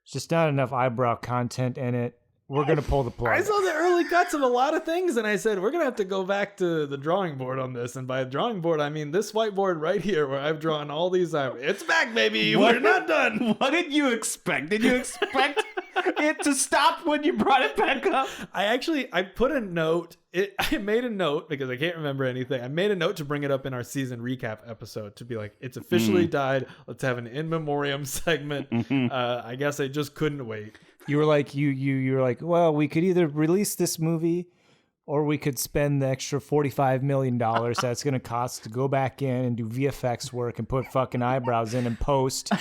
it's just not enough eyebrow content in it. we're going to pull the plug. I saw the early cuts of a lot of things, and I said, we're going to have to go back to the drawing board on this. And by drawing board, I mean this whiteboard right here where I've drawn all these. It's back, baby. We're not done. What did you expect? Did you expect it to stop when you brought it back up? I put a note. I made a note because I can't remember anything. I made a note to bring it up in our season recap episode to be like, it's officially died. Let's have an in memoriam segment. I guess I just couldn't wait. You were like, you were like, well, we could either release this movie or we could spend the extra $45 million that's going to cost to go back in and do VFX work and put fucking eyebrows in and post.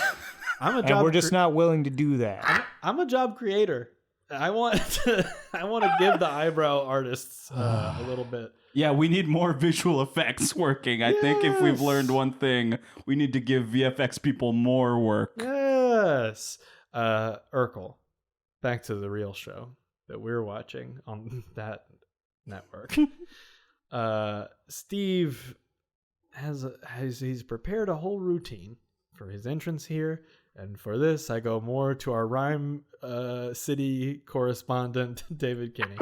And we're just not willing to do that. I'm a job creator. I want to give the eyebrow artists a little bit. Yeah, we need more visual effects working. I think if we've learned one thing, we need to give VFX people more work. Yes. Urkel. Back to the real show that we're watching on that network. Steve he's prepared a whole routine for his entrance here, and for this I go more to our Rhyme City correspondent David Kinney.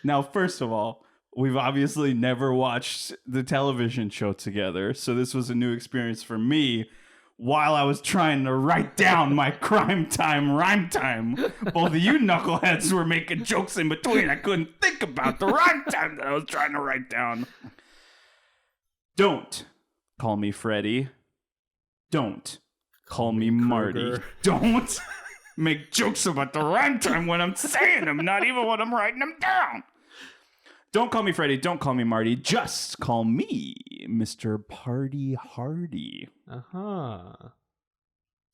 Now, first of all, we've obviously never watched the television show together, so this was a new experience for me. While I was trying to write down my crime time, rhyme time, both of you knuckleheads were making jokes in between. I couldn't think about the rhyme time that I was trying to write down. Don't call me Freddy. Don't call me Marty. Don't make jokes about the rhyme time when I'm saying them, not even when I'm writing them down. Don't call me Freddy. Don't call me Marty. Just call me Mr. Party Hardy.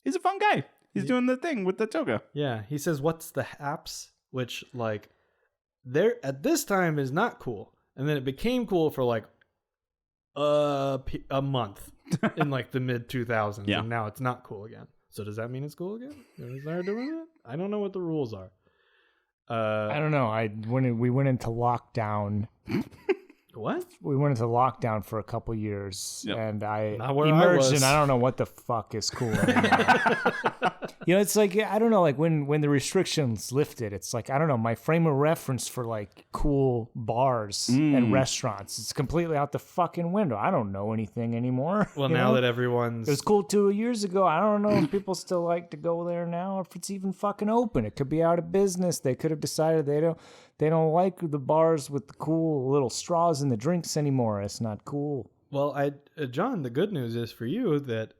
He's a fun guy. He's doing the thing with the toga. Yeah, he says, "What's the haps?" Which, like, there at this time is not cool, and then it became cool for like a month in like the mid 2000s, and now it's not cool again. So does that mean it's cool again? Is there doing it? I don't know what the rules are. I don't know. We went into lockdown. What? We went into lockdown for a couple years, and I emerged, and I don't know what the fuck is cool anymore. It's like, I don't know, like when the restrictions lifted, it's like, I don't know, my frame of reference for like cool bars and restaurants, it's completely out the fucking window. I don't know anything anymore. Well, now that everyone's... It was cool 2 years ago. I don't know if people still like to go there now, or if it's even fucking open. It could be out of business. They could have decided they don't like the bars with the cool little straws in the drinks anymore. It's not cool. Well, John, the good news is for you that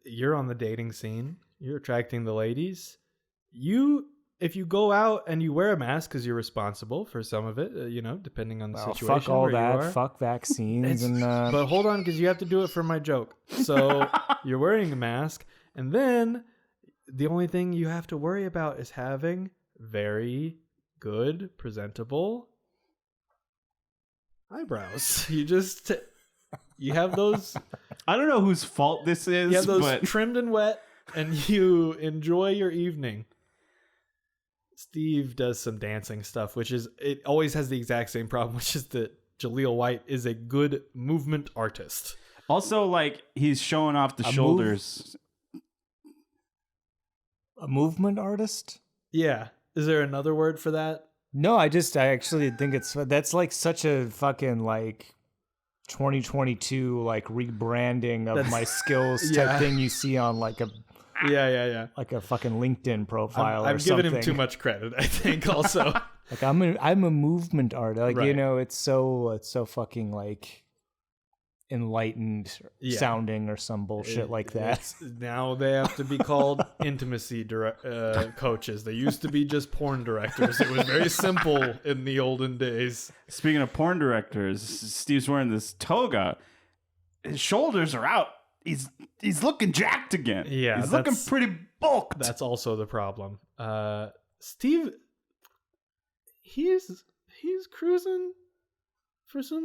you're on the dating scene. You're attracting the ladies. If you go out and you wear a mask because you're responsible for some of it, depending on the situation. Fuck all where that. You are. Fuck vaccines. But hold on, because you have to do it for my joke. So you're wearing a mask, and then the only thing you have to worry about is having very good, presentable eyebrows. You have those. I don't know whose fault this is. You have those trimmed and wet, and you enjoy your evening. Steve does some dancing stuff, it always has the exact same problem, which is that Jaleel White is a good movement artist. Also, like, he's showing off the shoulders. A movement artist? Yeah. Is there another word for that? No, I actually think that's like such a fucking like 2022 like rebranding of my skills type thing you see on like a like a fucking LinkedIn profile. I'm giving him too much credit, I think. Also, like I'm a movement artist. Like it's so fucking like enlightened sounding or some bullshit like that. Now they have to be called intimacy coaches. They used to be just porn directors. It was very simple in the olden days. Speaking of porn directors, Steve's wearing this toga. His shoulders are out. He's looking jacked again. Yeah, he's looking pretty bulked. That's also the problem. Steve, he's cruising for some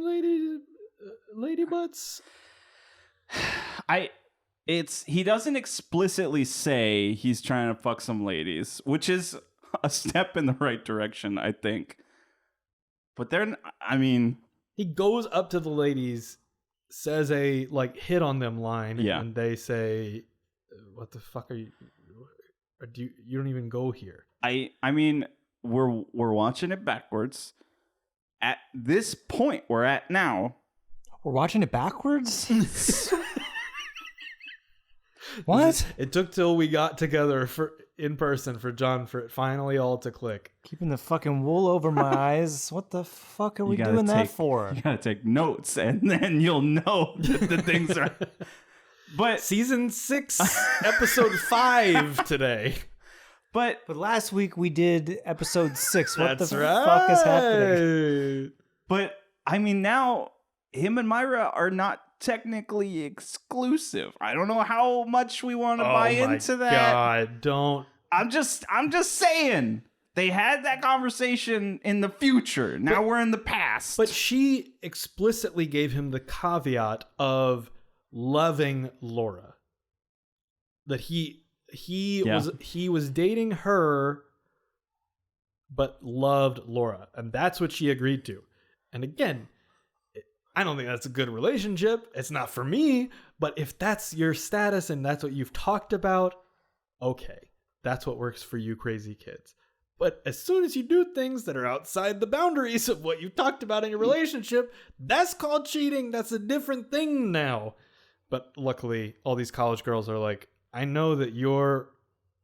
lady butts. He doesn't explicitly say he's trying to fuck some ladies, which is a step in the right direction, I think. But he goes up to the ladies, says a like hit on them line, and they say, "What the fuck are you? You don't even go here." I mean, we're watching it backwards. At this point we're at now, We're watching it backwards? What? It took till we got together in person for John for it finally all to click. Keeping the fucking wool over my eyes. What the fuck are we gotta doing that take- for? you gotta take notes, and then you'll know that the things are. But Season 6, episode 5 today. but But last week we did episode 6. What That's the right. fuck is happening? but I mean, now him and Myra are not technically exclusive. I don't know how much we want to buy into that. God, don't. I'm just saying. They had that conversation in the future. Now we're in the past. But she explicitly gave him the caveat of loving Laura. That he was dating her, but loved Laura, and that's what she agreed to. And again, I don't think that's a good relationship. It's not for me. But if that's your status and that's what you've talked about, okay, that's what works for you, crazy kids. But as soon as you do things that are outside the boundaries of what you talked about in your relationship, that's called cheating. That's a different thing now. But luckily, all these college girls are like, I know that you're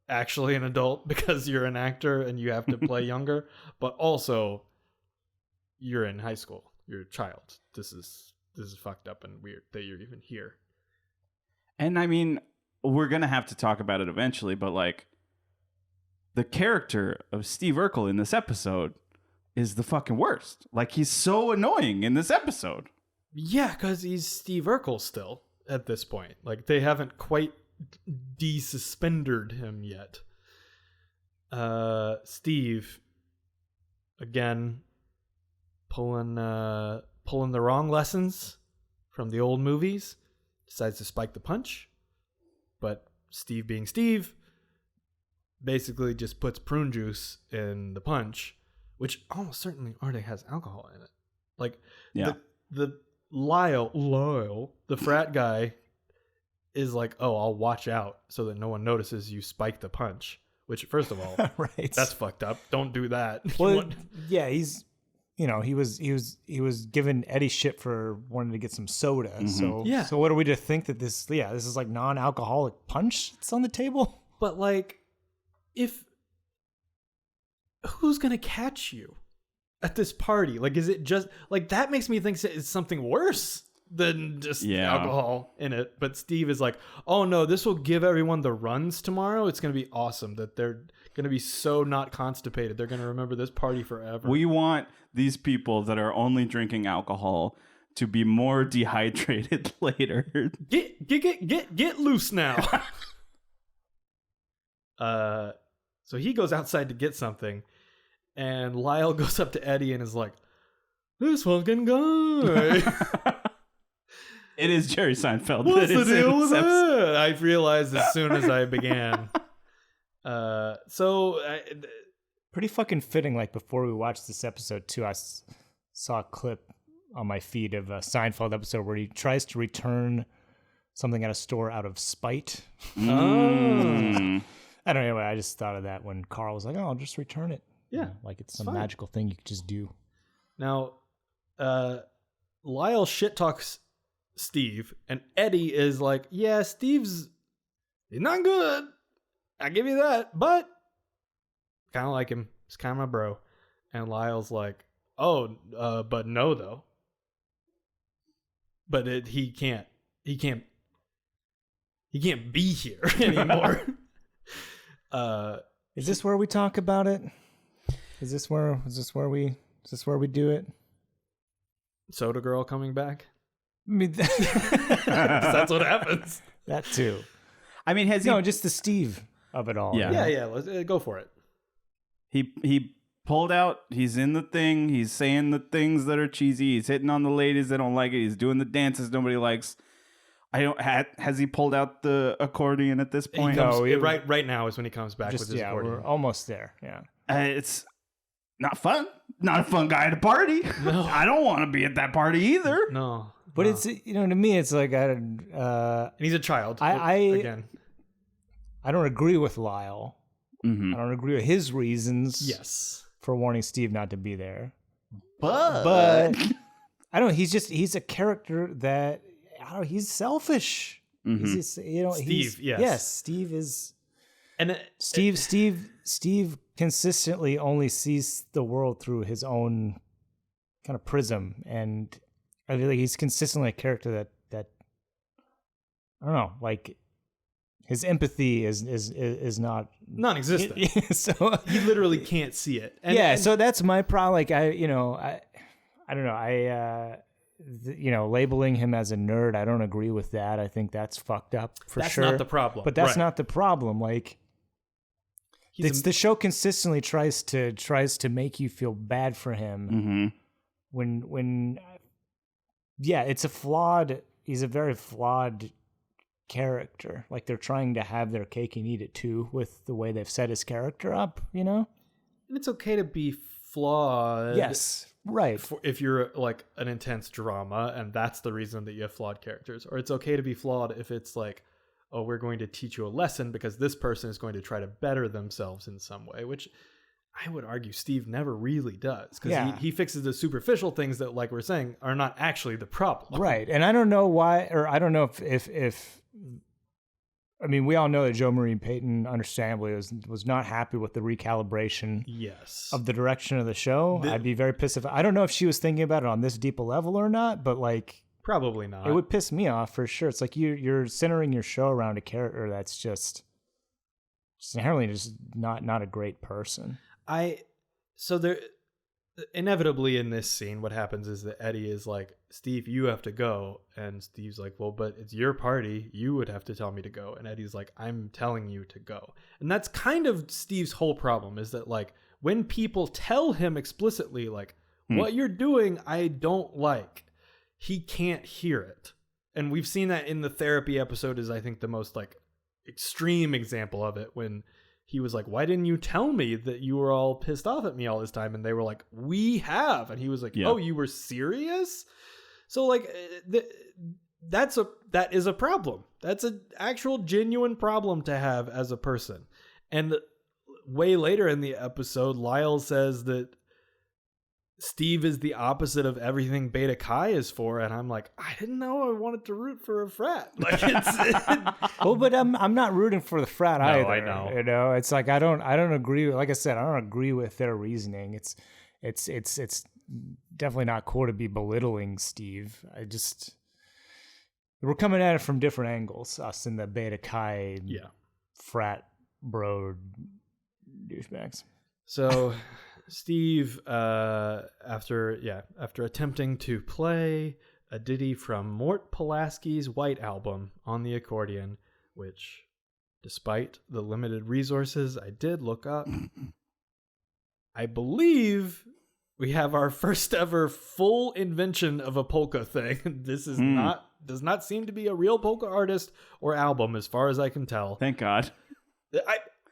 actually an adult because you're an actor and you have to play younger, but also you're in high school. You're a child. This is fucked up and weird that you're even here. And I mean, we're going to have to talk about it eventually, but like the character of Steve Urkel in this episode is the fucking worst. Like he's so annoying in this episode. Yeah, because he's Steve Urkel still at this point. Like they haven't quite desuspendered him yet. Steve, again, pulling the wrong lessons from the old movies, decides to spike the punch. But Steve being Steve, basically just puts prune juice in the punch, which almost certainly already has alcohol in it. Like the Lyle, the frat guy, is like, oh, I'll watch out so that no one notices you spike the punch. Which, first of all, Right. that's fucked up. Don't do that. Well, yeah, he's, you know, he was giving Eddie shit for wanting to get some soda. Mm-hmm. So Yeah. So what are we to think that this is like non-alcoholic punch that's on the table? But like, who's gonna catch you at this party? Like, is it just like that? Makes me think it's something worse than just alcohol in it. But Steve is like, oh no, this will give everyone the runs tomorrow. It's gonna be awesome that they're gonna be so not constipated. They're gonna remember this party forever. We want these people that are only drinking alcohol to be more dehydrated later. Get loose now. So he goes outside to get something, and Lyle goes up to Eddie and is like, this fucking guy. It is Jerry Seinfeld. What's the that is in deal with this episode. that? I realized as soon as I began. Pretty fucking fitting. Like before we watched this episode too, I saw a clip on my feed of a Seinfeld episode where he tries to return something at a store out of spite. I don't know. Anyway, I just thought of that when Carl was like, "Oh, I'll just return it." Yeah, You know, like it's some fine. magical thing you could just do. Now, Lyle shit talks Steve, and Eddie is like, "Yeah, he's not good. I give you that, but kind of like him. He's kind of my bro." And Lyle's like, "Oh, but no though. But he can't be here anymore." Is this where we talk about it? Is this where we do it? Soda Girl coming back. I mean, 'Cause that's what happens. that too. I mean, has he? No, just the Steve of it all. Yeah. Yeah. Let's go for it. He pulled out. He's in the thing. He's saying the things that are cheesy. He's hitting on the ladies that don't like it. He's doing the dances nobody likes. Has he pulled out the accordion at this point? Right now is when he comes back with his accordion. We're almost there. Yeah. It's not fun. Not a fun guy at a party. No. I don't want to be at that party either. No, But no. it's, to me, it's like And he's a child. I don't agree with Lyle. Mm-hmm. I don't agree with his reasons. Yes. for warning Steve not to be there. But I don't know. He's a character that he's selfish. Mm-hmm. He's just, Steve, yes. Yes, Steve is. And Steve consistently only sees the world through his own kind of prism, and I feel like he's consistently a character that I don't know, like his empathy is not non-existent. So he literally can't see it. And so that's my problem. Like I don't know. Labeling him as a nerd, I don't agree with that. I think that's fucked up for sure. That's not the problem. But that's Right. not the problem. Like the show consistently tries to make you feel bad for him when it's a flawed. He's a very flawed character. Like they're trying to have their cake and eat it too with the way they've set his character up. And it's okay to be flawed. Yes. Right. If you're like an intense drama and that's the reason that you have flawed characters, or it's okay to be flawed if it's like, oh, we're going to teach you a lesson because this person is going to try to better themselves in some way, which I would argue Steve never really does, because he fixes the superficial things that, like we're saying, are not actually the problem. Right. And I don't know why, or I don't know if I mean, we all know that Joe Marie Payton, understandably, was not happy with the recalibration of the direction of the show. I'd be very pissed I don't know if she was thinking about it on this deep a level or not, but like probably not. It would piss me off for sure. It's like you're centering your show around a character that's just inherently just not a great person. So there inevitably in this scene, what happens is that Eddie is like, Steve, you have to go. And Steve's like, well, but it's your party. You would have to tell me to go. And Eddie's like, I'm telling you to go. And that's kind of Steve's whole problem, is that like when people tell him explicitly, like, what you're doing, I don't like, he can't hear it. And we've seen that in the therapy episode is, I think, the most like extreme example of it, when he was like, why didn't you tell me that you were all pissed off at me all this time? And they were like, we have. And he was like, oh, you were serious? So like that is a problem. That's an actual genuine problem to have as a person. And way later in the episode, Lyle says that Steve is the opposite of everything Beta Chi is for, and I'm like, I didn't know I wanted to root for a frat. Like well, but I'm not rooting for the frat either. I know. It's like I don't agree. Like I said, I don't agree with their reasoning. It's definitely not cool to be belittling Steve. We're coming at it from different angles. Us and the Beta Chi, frat bro douchebags. So Steve, after attempting to play a ditty from Mort Pulaski's White Album on the accordion, which, despite the limited resources I did look up, I believe we have our first ever full invention of a polka thing. This is does not seem to be a real polka artist or album, as far as I can tell. Thank God.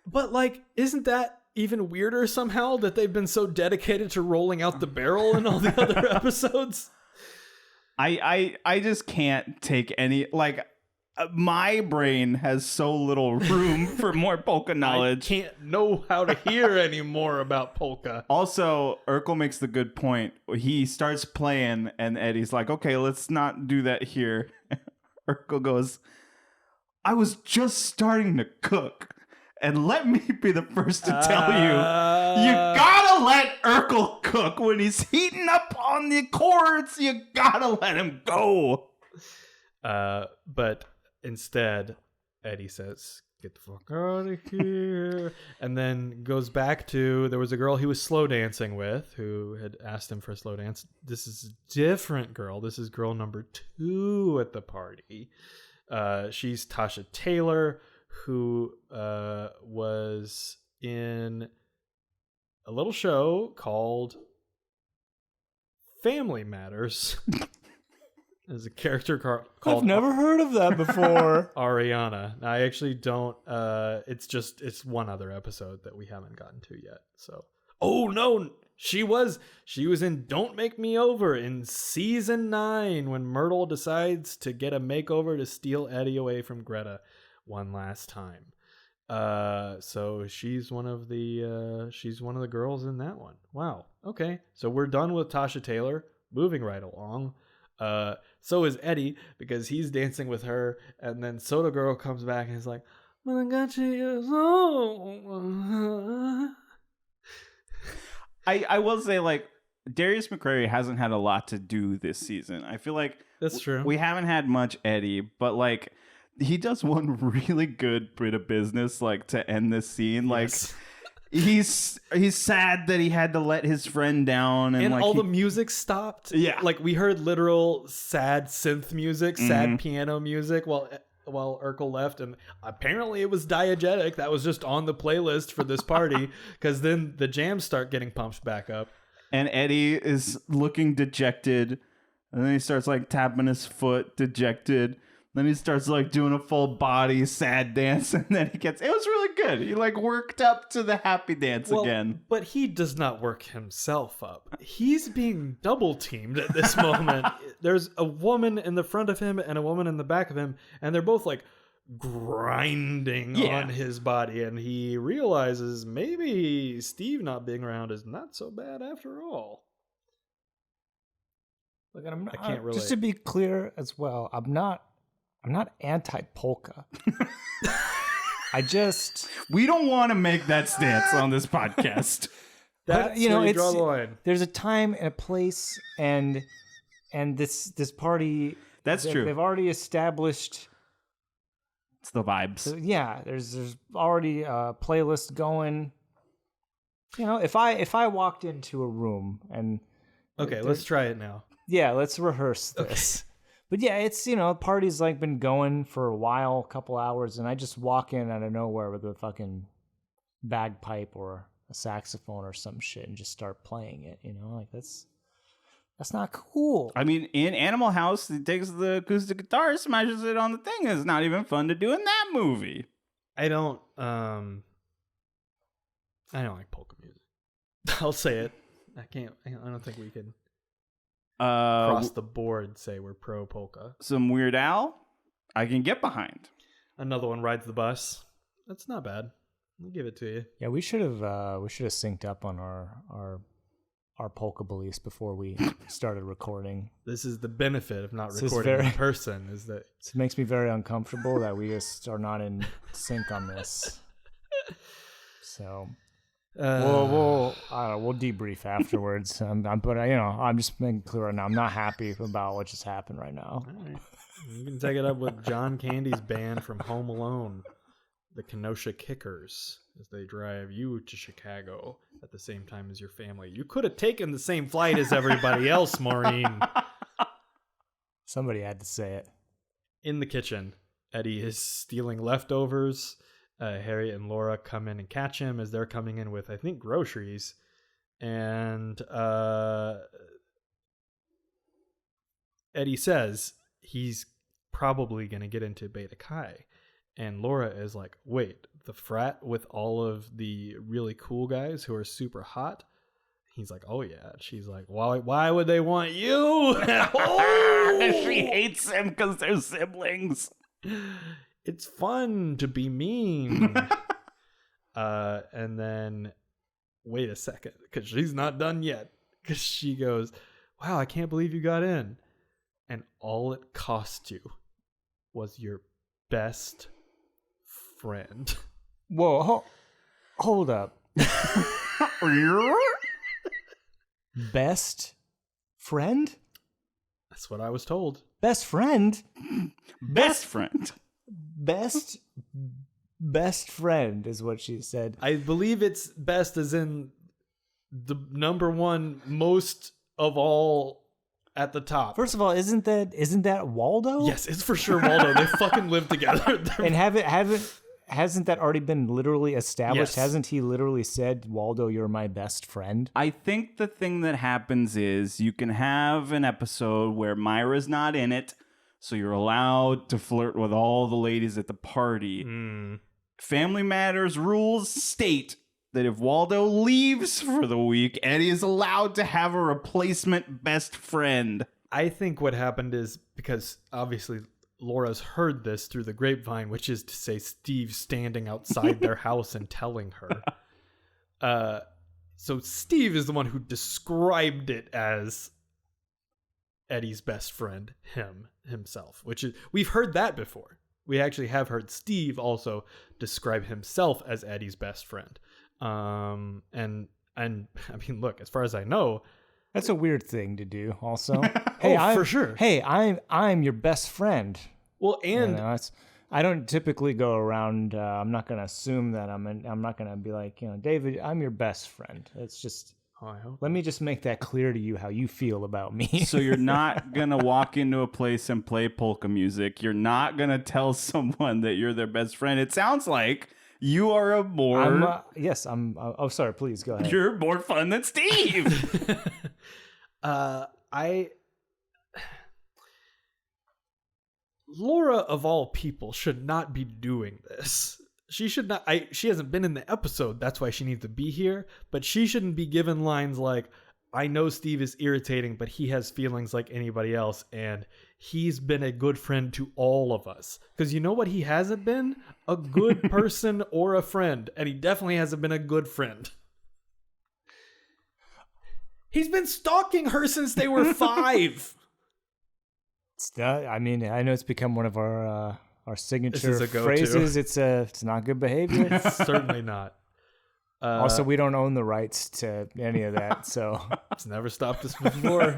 But like, isn't that even weirder somehow that they've been so dedicated to rolling out the barrel in all the other episodes? I just can't take any, like, my brain has so little room for more polka knowledge. I can't know how to hear any more about polka. Also, Urkel makes the good point. He starts playing and Eddie's like, okay, let's not do that here. Urkel goes, I was just starting to cook. And let me be the first to tell you gotta let Urkel cook. When he's heating up on the chords, you gotta let him go. But instead, Eddie says, get the fuck out of here. And then goes back to, there was a girl he was slow dancing with who had asked him for a slow dance. This is a different girl. This is girl number 2 at the party. She's Tasha Taylor, who was in a little show called Family Matters. There's a character called I've never heard of that before. Ariana. I actually don't. It's one other episode that we haven't gotten to yet. So, oh no, she was in Don't Make Me Over in season 9 when Myrtle decides to get a makeover to steal Eddie away from Greta one last time. So she's one of the girls in that one. Wow. Okay. So we're done with Tasha Taylor. Moving right along. So is Eddie, because he's dancing with her, and then Soda Girl comes back and is like, "But I got you so." I will say, like, Darius McCrary hasn't had a lot to do this season. I feel like That's true. We haven't had much Eddie, but like he does one really good bit of business, like, to end this scene. Yes. Like he's sad that he had to let his friend down, and like all the music stopped. Yeah. Like we heard literal sad synth music, sad piano music while Urkel left, and apparently it was diegetic. That was just on the playlist for this party, because then the jams start getting pumped back up. And Eddie is looking dejected, and then he starts like tapping his foot, dejected. Then he starts like doing a full body sad dance, and then it was really good. He like worked up to the happy dance again. But he does not work himself up. He's being double teamed at this moment. There's a woman in the front of him and a woman in the back of him, and they're both like grinding on his body, and he realizes maybe Steve not being around is not so bad after all. Look, I'm not, I can't relate. Just to be clear as well, I'm not anti-polka. We don't want to make that stance on this podcast. That's where you draw the line. There's a time and a place, and this party. That's true. They've already established. It's the vibes. So, yeah, there's already a playlist going. You know, if I walked into a room and okay, let's try it now. Yeah, let's rehearse this. Okay. But yeah, it's, you know, party's like been going for a while, a couple hours, and I just walk in out of nowhere with a fucking bagpipe or a saxophone or some shit and just start playing it, you know? Like that's not cool. I mean, in Animal House, he takes the acoustic guitar, smashes it on the thing. It's not even fun to do in that movie. I don't like polka music. I'll say it. I don't think we can across the board say we're pro polka. Some Weird Al, I can get behind. Another one, Rides the Bus. That's not bad. I'll give it to you. Yeah, we should have synced up on our polka beliefs before we started recording. This is the benefit of not recording in person, is that it makes me very uncomfortable that we just are not in sync on this. So we'll debrief afterwards. But I'm just making clear right now, I'm not happy about what just happened right now. All right. You can take it up with John Candy's band from Home Alone, the Kenosha Kickers, as they drive you to Chicago at the same time as your family. You could have taken the same flight as everybody else, Maureen. Somebody had to say it. In the kitchen, Eddie is stealing leftovers. Harry and Laura come in and catch him as they're coming in with, I think, groceries. And Eddie says he's probably going to get into Beta Chi. And Laura is like, wait, the frat with all of the really cool guys who are super hot? He's like, oh yeah. She's like, why would they want you? She hates him because they're siblings. It's fun to be mean. And then, wait a second, because she's not done yet. Because she goes, wow, I can't believe you got in. And all it cost you was your best friend. Whoa, hold up. Best friend? That's what I was told. Best friend? Best friend. Best friend is what she said. I believe it's best as in the number one most of all at the top. First of all, isn't that Waldo? Yes, it's for sure Waldo. They fucking live together. And hasn't that already been literally established? Yes. Hasn't he literally said, Waldo, you're my best friend? I think the thing that happens is you can have an episode where Myra's not in it, so you're allowed to flirt with all the ladies at the party. Family Matters rules state that if Waldo leaves for the week, Eddie is allowed to have a replacement best friend. I think what happened is because obviously Laura's heard this through the grapevine, which is to say Steve standing outside their house and telling her. So Steve is the one who described it as Eddie's best friend, himself, which is, we've heard that before. We actually have heard Steve also describe himself as Eddie's best friend. And I mean, look, as far as I know, that's a weird thing to do also. For sure. Hey, I'm your best friend. Well, and I don't typically go around. I'm not going to assume that I'm not going to be like, David, I'm your best friend. It's just, let me just make that clear to you how you feel about me. So you're not going to walk into a place and play polka music. You're not going to tell someone that you're their best friend. It sounds like you are a more... oh, sorry, please go ahead. You're more fun than Steve. Laura, of all people, should not be doing this. She should not. She hasn't been in the episode. That's why she needs to be here. But she shouldn't be given lines like, I know Steve is irritating, but he has feelings like anybody else. And he's been a good friend to all of us. Because you know what he hasn't been? A good person or a friend. And he definitely hasn't been a good friend. He's been stalking her since they were 5. I mean, I know it's become one of our signature go-to phrases. It's not good behavior. It's certainly not. Also, we don't own the rights to any of that, so it's never stopped us before.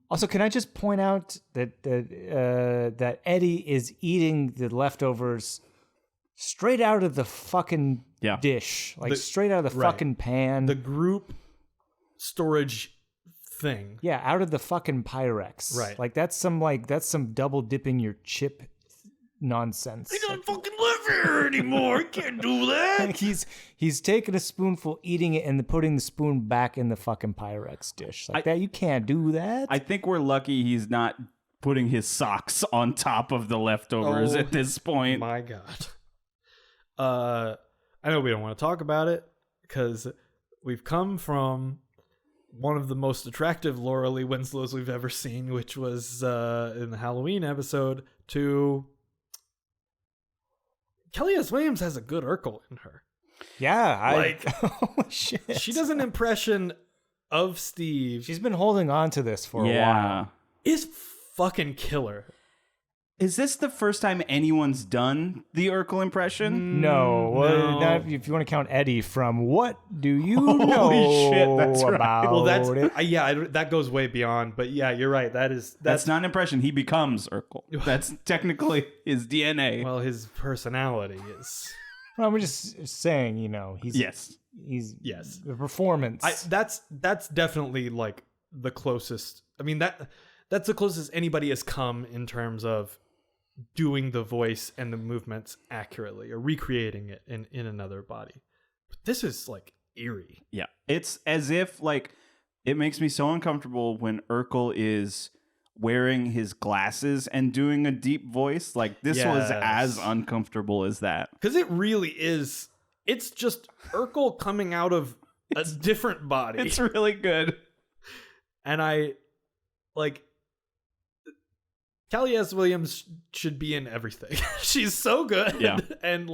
Also, can I just point out that Eddie is eating the leftovers straight out of the fucking dish, straight out of the fucking pan. The group storage thing. Yeah, out of the fucking Pyrex. Right. That's some double dipping your chip nonsense. I don't fucking live here anymore. I can't do that. He's taking a spoonful, eating it, and putting the spoon back in the fucking Pyrex dish. That you can't do that. I think we're lucky he's not putting his socks on top of the leftovers at this point. My God. I know we don't want to talk about it because we've come from one of the most attractive Laura Lee Winslows we've ever seen, which was in the Halloween episode, to Kelly S. Williams has a good Urkel in her. Yeah, holy shit. She does an impression of Steve. She's been holding on to this for a while. Is fucking killer. Is this the first time anyone's done the Urkel impression? No. Well, not if you want to count Eddie from What Do You Know shit, that's right. About Well, that's It? that goes way beyond. But yeah, you're right. That's not an impression. He becomes Urkel. That's technically his DNA. Well, his personality is. Well, we're just saying, he's yes. The performance. That's definitely like the closest. I mean that's the closest anybody has come in terms of doing the voice and the movements accurately or recreating it in another body. But this is like eerie. Yeah. It's as if it makes me so uncomfortable when Urkel is wearing his glasses and doing a deep voice. This was as uncomfortable as that. Because it really is. It's just Urkel coming out of a different body. It's really good. And Kelly S. Williams should be in everything. She's so good. Yeah. And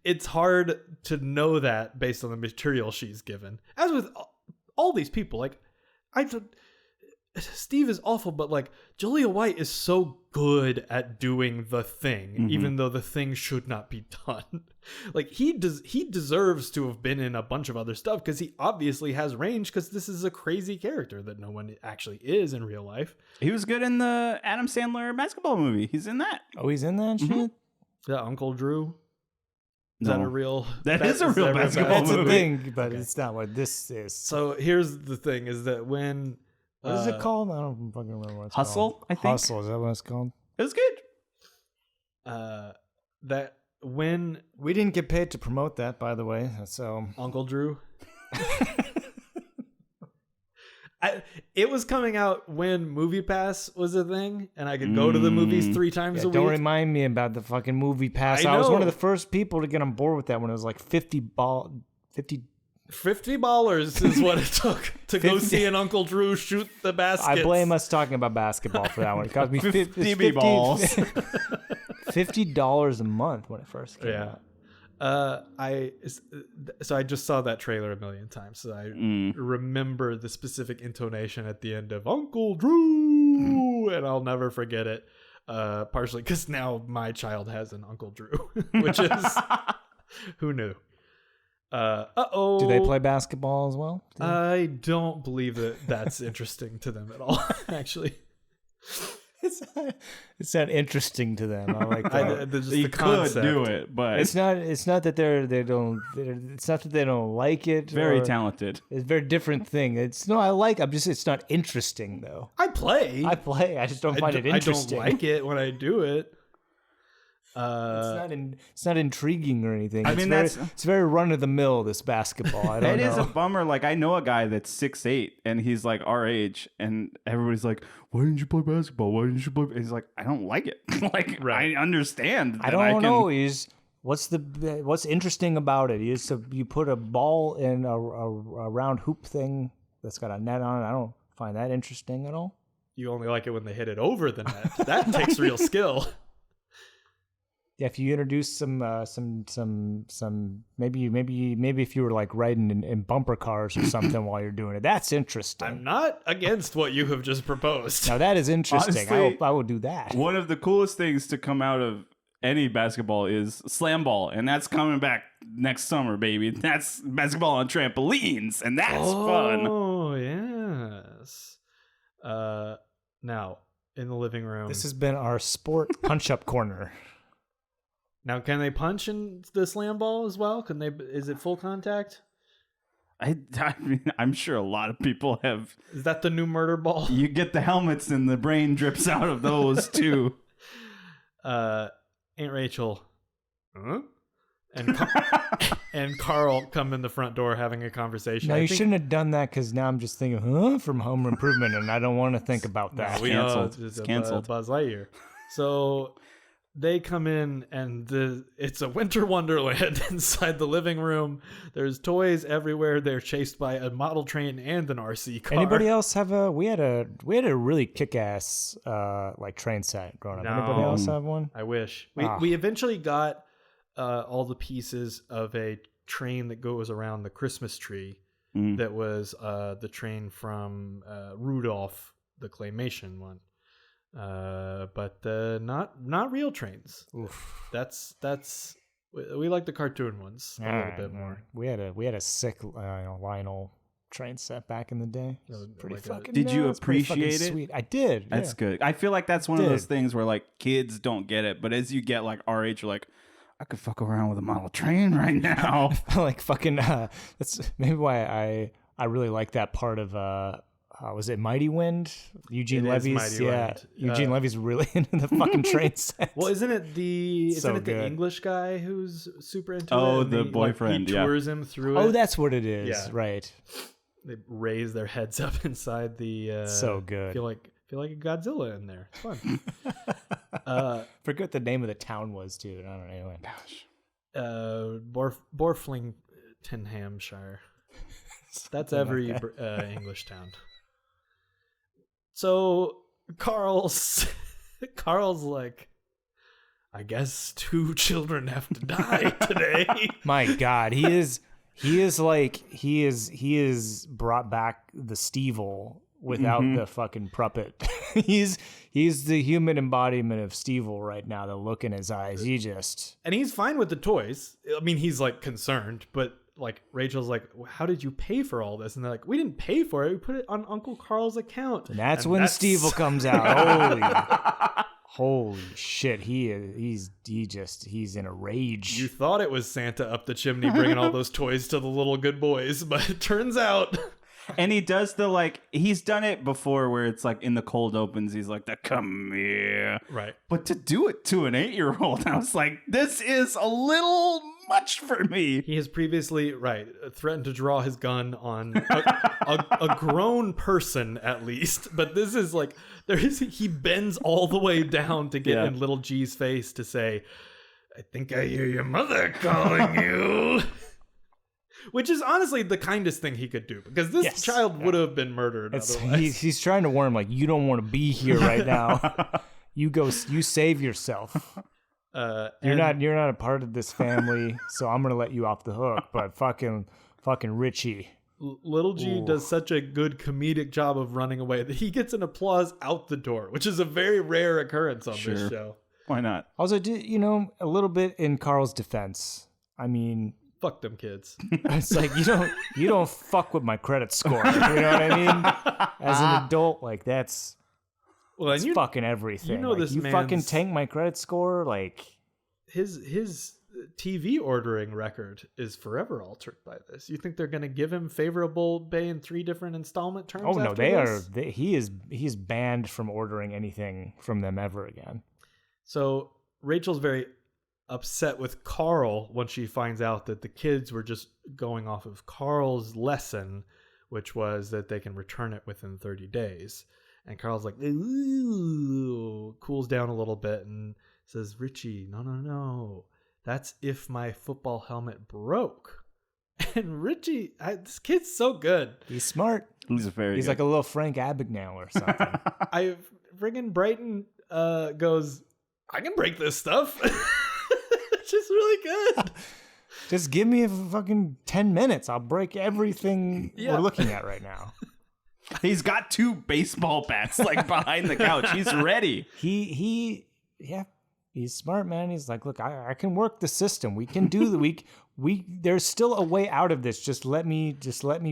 it's hard to know that based on the material she's given. As with all these people, Steve is awful, but Julia White is so good at doing the thing, even though the thing should not be done. He deserves to have been in a bunch of other stuff because he obviously has range because this is a crazy character that no one actually is in real life. He was good in the Adam Sandler basketball movie. He's in that. Oh, he's in that shit? Yeah, Uncle Drew. Is No. that a real... That is a real basketball That's movie. a thing, but it's not what this is. So here's the thing is that when... What is it called? I don't fucking remember what it's Hustle, called. I think. Hustle, is that what it's called? It was good. That when We didn't get paid to promote that, by the way, so... Uncle Drew... it was coming out when MoviePass was a thing, and I could go to the movies 3 times a week. Don't remind me about the fucking movie pass. I I was one know. of the first people to get on board with that when it was like $50 $50 is what it took to go see an Uncle Drew shoot the baskets. I blame us talking about basketball for that one. It cost me 50 balls. $50 a month when it first came out. I just saw that trailer a million times, so I remember the specific intonation at the end of Uncle Drew, and I'll never forget it. Partially because now my child has an Uncle Drew, which is who knew. Do they play basketball as well? I don't believe that's interesting to them at all. Actually, it's not interesting to them. I like that. You could do it, but it's not that it's not that they don't like it. Very talented. It's a very different thing. It's not interesting though. I play. I just don't find it interesting. I don't like it when I do it. It's not intriguing or anything. It's very run of the mill, this basketball. I don't know. It is a bummer. Like, I know a guy that's 6'8" and he's like our age, and everybody's like, "Why didn't you play basketball? Why didn't you play?" And he's like, "I don't like it." Like, right. I understand. I don't know. What's interesting about it is you put a ball in a round hoop thing that's got a net on it. I don't find that interesting at all. You only like it when they hit it over the net. That takes real skill. Yeah, if you introduce some maybe if you were like riding in bumper cars or something while you're doing it, that's interesting. I'm not against what you have just proposed. Now that is interesting. Honestly, I will do that. One of the coolest things to come out of any basketball is slam ball, and that's coming back next summer, baby. That's basketball on trampolines, and that's fun. Oh yes. Now in the living room. This has been our sport punch-up corner. Now, can they punch in the slam ball as well? Can they? Is it full contact? I mean, I'm sure a lot of people have. Is that the new murder ball? You get the helmets and the brain drips out of those too. Aunt Rachel, and Carl come in the front door having a conversation. No, you shouldn't have done that because now I'm just thinking, from Home Improvement, and I don't want to think about that. We canceled. It's canceled. Buzz Lightyear. So they come in, and it's a winter wonderland inside the living room. There's toys everywhere. They're chased by a model train and an RC car. Anybody else have we had a really kick-ass like train set growing up. No. Anybody else have one? I wish. We eventually got all the pieces of a train that goes around the Christmas tree. That was the train from Rudolph, the claymation one. But not real trains. Oof. That's we like the cartoon ones a little bit more. We had a sick Lionel train set back in the day. Pretty like fucking. Did you it's pretty appreciate fucking it? Sweet. I did. That's yeah. good. I feel like that's one of those things where like kids don't get it, but as you get like our age, you're like, I could fuck around with a model train right now. Like fucking. That's maybe why I really like that part of. Was it Mighty Wind? Eugene Levy's, Wind. Eugene Levy's really into the fucking train set. Well, isn't it the English guy who's super into it? Oh, the boyfriend. He tours him through it. Oh, that's what it is. Yeah. Right. They raise their heads up inside the. So good. Feel like a Godzilla in there. It's fun. Forget what the name of the town was too. I don't know. Anyway. Gosh. Borflingtonhamshire. That's every English town. So Carl's like, I guess 2 children have to die today. My God, he is brought back the Stevel without the fucking puppet. he's the human embodiment of Stevel right now. The look in his eyes, and he's fine with the toys. I mean, he's like concerned, but. Like Rachel's like, how did you pay for all this? And they're like, we didn't pay for it. We put it on Uncle Carl's account. And that's when Stevel comes out. Holy shit! He's in a rage. You thought it was Santa up the chimney bringing all those toys to the little good boys, but it turns out. And he does he's done it before where it's like in the cold opens, he's like, come here. Right. But to do it to an 8-year-old, I was like, this is a little much for me. He has previously, threatened to draw his gun on a grown person at least. But this is like, he bends all the way down to get in little G's face to say, I think I hear your mother calling you. Which is honestly the kindest thing he could do, because this child would have been murdered otherwise. He's trying to warn him, like, you don't want to be here right now. You save yourself. You're not a part of this family, so I'm gonna let you off the hook. But fucking Richie. Little G does such a good comedic job of running away that he gets an applause out the door, which is a very rare occurrence on this show. Why not? Also, a little bit in Carl's defense. I mean, fuck them kids. It's like you don't fuck with my credit score. You know what I mean? As an adult, like that's fucking everything. You know, like, this you man's fucking tank my credit score, like his TV ordering record is forever altered by this. You think they're going to give him favorable pay in 3 different installment terms? Oh no, he is banned from ordering anything from them ever again. So Rachel's very upset with Carl when she finds out that the kids were just going off of Carl's lesson, which was that they can return it within 30 days. And Carl's like, ooh, cools down a little bit and says, Richie, no. That's if my football helmet broke. And Richie, this kid's so good. He's smart. He's good. Like a little Frank Abagnale or something. Friggin' Brighton goes, I can break this stuff. It's just really good. Just give me a fucking 10 minutes. I'll break everything we're looking at right now. He's got 2 baseball bats like behind the couch. He's ready. He's smart, man. He's like, look, I can work the system. We can do there's still a way out of this. Just let me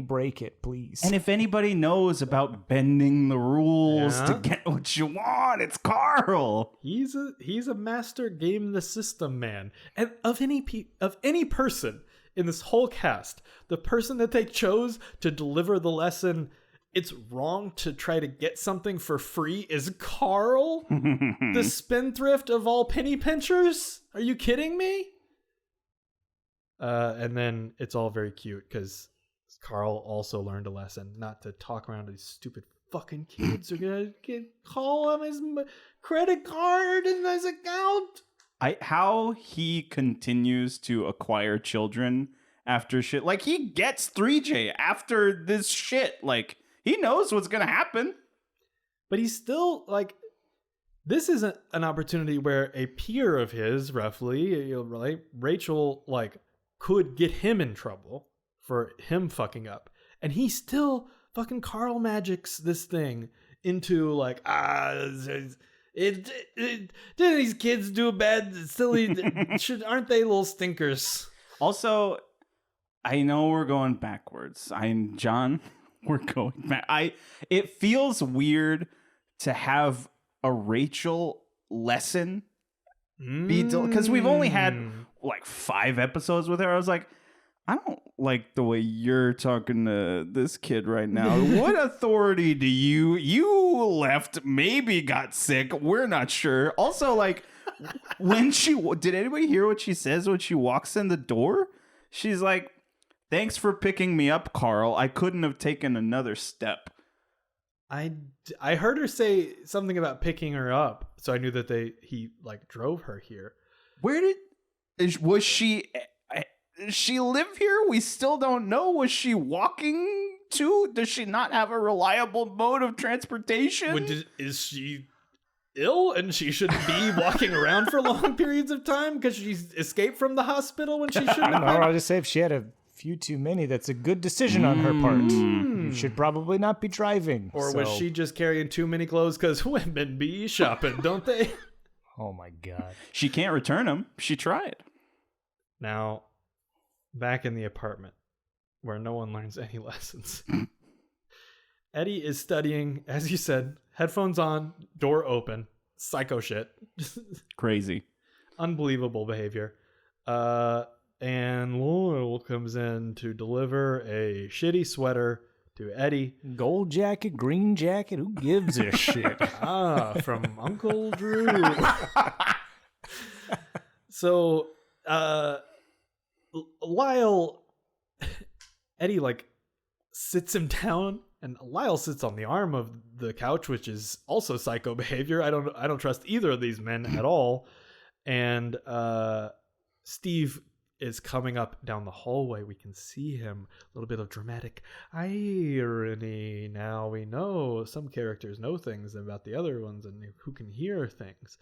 break it, please. And if anybody knows about bending the rules to get what you want, it's Carl. He's a master game the system man. And of any person in this whole cast, the person that they chose to deliver the lesson, it's wrong to try to get something for free, is Carl, the spendthrift of all penny pinchers. Are you kidding me? And then it's all very cute because Carl also learned a lesson not to talk around to these stupid fucking kids who are gonna call him his credit card and his account. How he continues to acquire children after shit. Like, he gets 3J after this shit. Like, he knows what's going to happen. But he's still, like, this isn't an opportunity where a peer of his, roughly, right, Rachel, like, could get him in trouble for him fucking up. And he still fucking Carl magics this thing into, like, did these kids do bad, silly, aren't they little stinkers? Also, I know we're going backwards. John... We're going back. It feels weird to have a Rachel lesson be because we've only had like 5 episodes with her. I was like, I don't like the way you're talking to this kid right now. What authority do you left? Maybe got sick. We're not sure. Also, like, when did anybody hear what she says when she walks in the door? She's like, thanks for picking me up, Carl. I couldn't have taken another step. I heard her say something about picking her up, so I knew that he like drove her here. Was she live here? We still don't know. Was she walking to? Does she not have a reliable mode of transportation? Is she ill and she shouldn't be walking around for long periods of time because she's escaped from the hospital when she shouldn't have? I'll just say if she had a few too many, that's a good decision on her part. You should probably not be driving. Or was she just carrying too many clothes because women be shopping, don't they? Oh my God. She can't return them. She tried. Now, back in the apartment where no one learns any lessons. Eddie is studying, as you said, headphones on, door open, psycho shit. Crazy. Unbelievable behavior. And Laurel comes in to deliver a shitty sweater to Eddie. Gold jacket, green jacket, who gives a shit? From Uncle Drew. So, Lyle, Eddie, like, sits him down, and Lyle sits on the arm of the couch, which is also psycho behavior. I don't trust either of these men at all. And Steve is coming up down the hallway. We can see him. A little bit of dramatic irony. Now we know some characters know things about the other ones and who can hear things.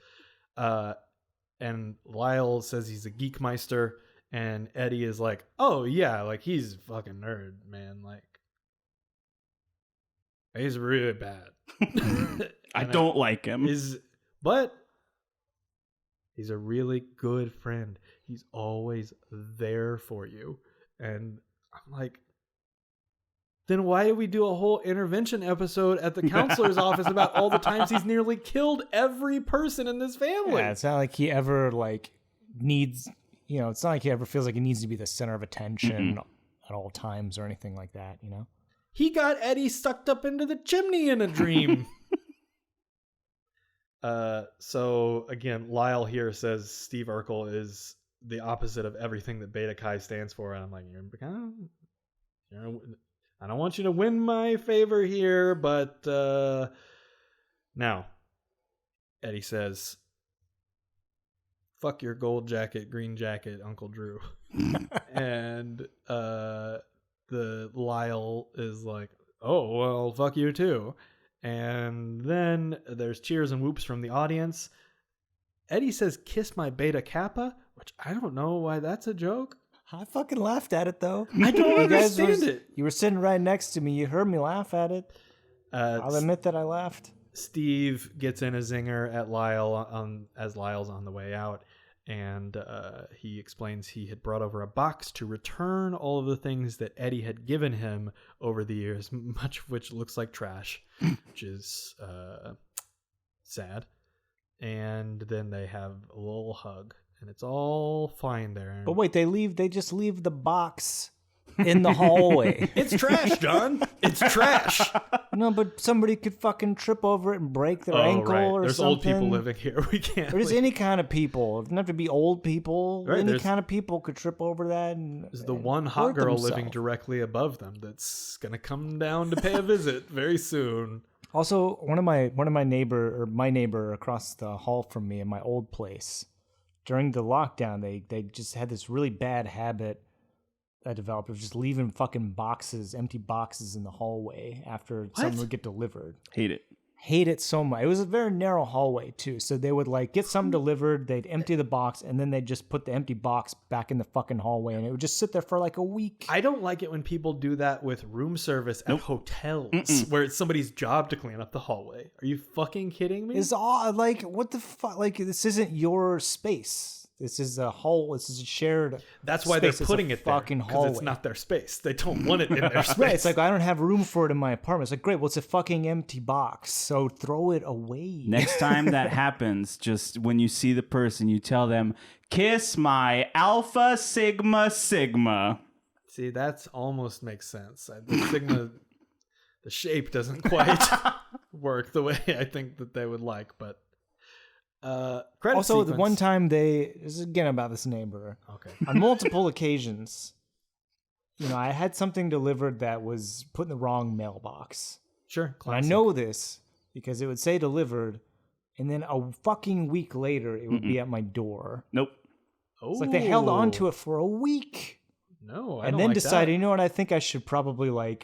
And Lyle says he's a geekmeister, and Eddie is like, oh yeah, like he's a fucking nerd, man. Like he's really bad. I don't like him. But he's a really good friend. He's always there for you. And I'm like, then why did we do a whole intervention episode at the counselor's office about all the times he's nearly killed every person in this family? Yeah, it's not like he ever like needs, it's not like he ever feels like he needs to be the center of attention at all times or anything like that, He got Eddie sucked up into the chimney in a dream. So again, Lyle here says Steve Urkel is the opposite of everything that Beta Chi stands for. And I'm like, I don't want you to win my favor here, but now Eddie says, fuck your gold jacket, green jacket, Uncle Drew. And the Lyle is like, oh, well, fuck you too. And then there's cheers and whoops from the audience. Eddie says, kiss my beta kappa, which I don't know why that's a joke. I fucking laughed at it, though. I don't understand it. You were sitting right next to me. You heard me laugh at it. I'll admit that I laughed. Steve gets in a zinger at Lyle as Lyle's on the way out. And he explains he had brought over a box to return all of the things that Eddie had given him over the years, much of which looks like trash, which is sad. And then they have a little hug, and it's all fine there. But wait, they just leave the box in the hallway. It's trash, John. It's trash. No, but somebody could fucking trip over it and break their ankle or There's something. Old people living here. We can't. Or just any kind of people. It doesn't have to be old people. Right, any kind of people could trip over that. There's the one hot girl living directly above them that's gonna come down to pay a visit very soon. Also, my neighbor across the hall from me in my old place, during the lockdown, they just had this really bad habit I developed of just leaving fucking empty boxes in the hallway after something would get delivered. Hate it so much. It was a very narrow hallway too, so they would like get something delivered, they'd empty the box, and then they'd just put the empty box back in the fucking hallway, and it would just sit there for like a week. I don't like it when people do that with room service at hotels, where it's somebody's job to clean up the hallway. Are you fucking kidding me? It's all like, what the fuck? Like, this isn't your space. This is a hole. This is a shared. That's why space. they're putting it there, because it's not their space. They don't want it in their space. Right. It's like, I don't have room for it in my apartment. It's like, great. Well, it's a fucking empty box, so throw it away. Next time that happens, just when you see the person, you tell them, kiss my Alpha Sigma Sigma. See, that's almost makes sense. The Sigma, the shape doesn't quite work the way I think that they would like, but. Also, the one time this is again about this neighbor. Okay. On multiple occasions, I had something delivered that was put in the wrong mailbox. Sure. And I know this because it would say delivered, and then a fucking week later, it would be at my door. Nope. It's like they held on to it for a week. No, and then decided, you know what? I think I should probably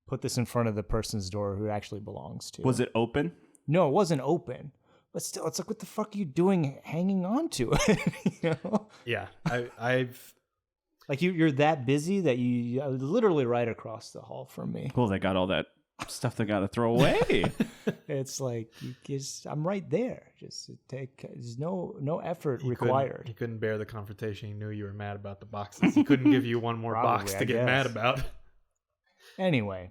put this in front of the person's door who it actually belongs to. Was it open? No, it wasn't open. But still, it's like, what the fuck are you doing hanging on to it? Yeah, I've... Like, you're that busy that you literally right across the hall from me. Well, they got all that stuff they got to throw away. It's like, I'm right there. There's no effort required. He couldn't bear the confrontation. He knew you were mad about the boxes. He couldn't give you one more box to get mad about. Anyway.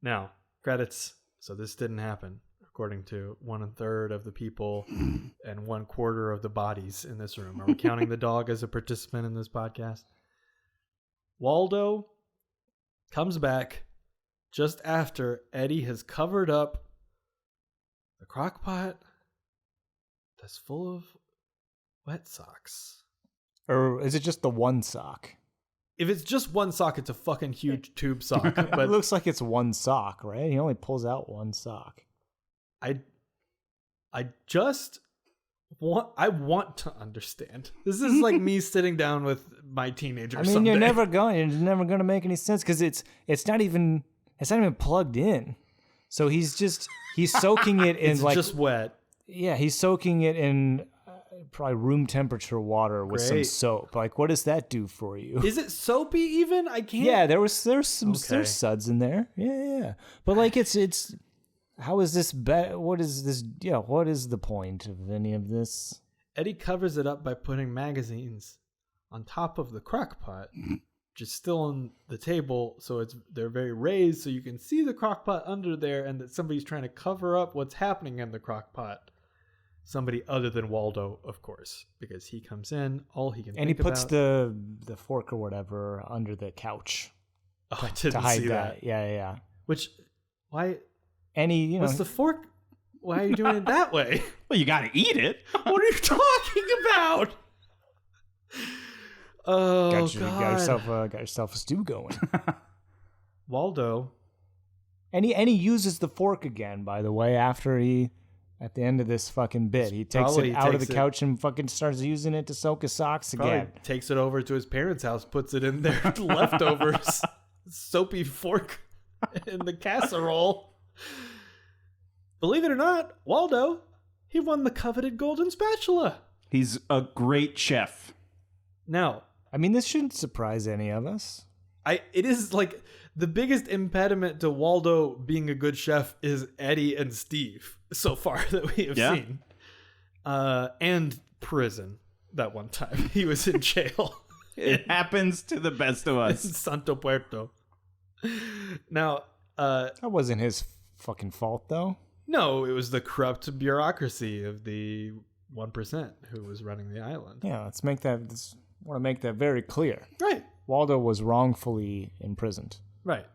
Now, credits. So this didn't happen. According to 1/3 of the people and 1/4 of the bodies in this room. Are we counting the dog as a participant in this podcast? Waldo comes back just after Eddie has covered up the crock pot that's full of wet socks. Or is it just the one sock? If it's just one sock, it's a fucking huge tube sock. But it looks like it's one sock, right? He only pulls out one sock. I just I want to understand. This is like me sitting down with my teenager. I mean, someday. you're never going to make any sense because it's not even plugged in. So he's soaking it in It's like just wet. Yeah, he's soaking it in probably room temperature water with some Great. soap. Like, what does that do for you? Is it soapy even? I can't. Yeah, there's some Okay. there's suds in there. Yeah. But like it's how is this what is this what is the point of any of this? Eddie covers it up by putting magazines on top of the crock pot, which is still on the table, so they're very raised, so you can see the crock pot under there, and that somebody's trying to cover up what's happening in the crock pot. Somebody other than Waldo, of course, because he comes in, all he can And he think puts about... the fork or whatever under the couch Oh, I didn't to hide see that. Yeah. Which, why... And he, What's the fork? Why are you doing it that way? Well, you got to eat it. What are you talking about? Oh, got God. yourself a stew going. Waldo. And he uses the fork again, by the way, after at the end of this fucking bit. He takes it out of the couch and fucking starts using it to soak his socks again. Takes it over to his parents' house, puts it in their leftovers soapy fork in the casserole. Believe it or not, Waldo, he won the coveted golden spatula. He's a great chef. Now, I mean, this shouldn't surprise any of us. it is like the biggest impediment to Waldo being a good chef is Eddie and Steve so far that we have seen. And prison that one time. He was in jail. It happens to the best of in us. Santo Puerto. Now, That wasn't his fucking fault, though. no, it was the corrupt bureaucracy of the 1% who was running the island. Yeah, let's want to make that very clear. Right. Waldo was wrongfully imprisoned. Right.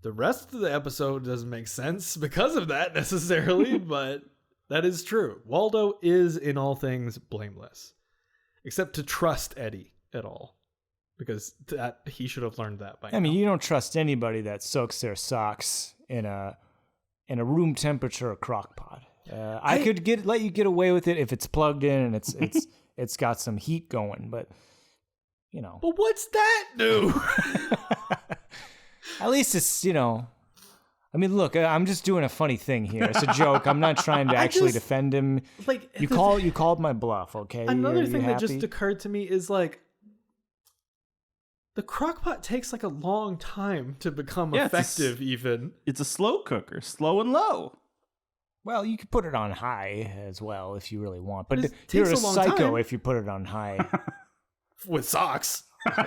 The rest of the episode doesn't make sense because of that necessarily, but that is true. Waldo is in all things blameless, except to trust Eddie at all, because that he should have learned that by now. I mean, you don't trust anybody that soaks their socks in a room temperature crock pot. I could let you get away with it if it's plugged in and it's got some heat going, but you know. But what's that do? At least it's, I mean, look, I'm just doing a funny thing here. It's a joke. I'm not trying to actually defend him. Like You called my bluff, okay? Another thing that happy? just occurred to me is like the crockpot takes like a long time to become effective even. It's a slow cooker, slow and low. Well, you could put it on high as well if you really want. But It you're takes a a long psycho time. if you put it on high. With socks.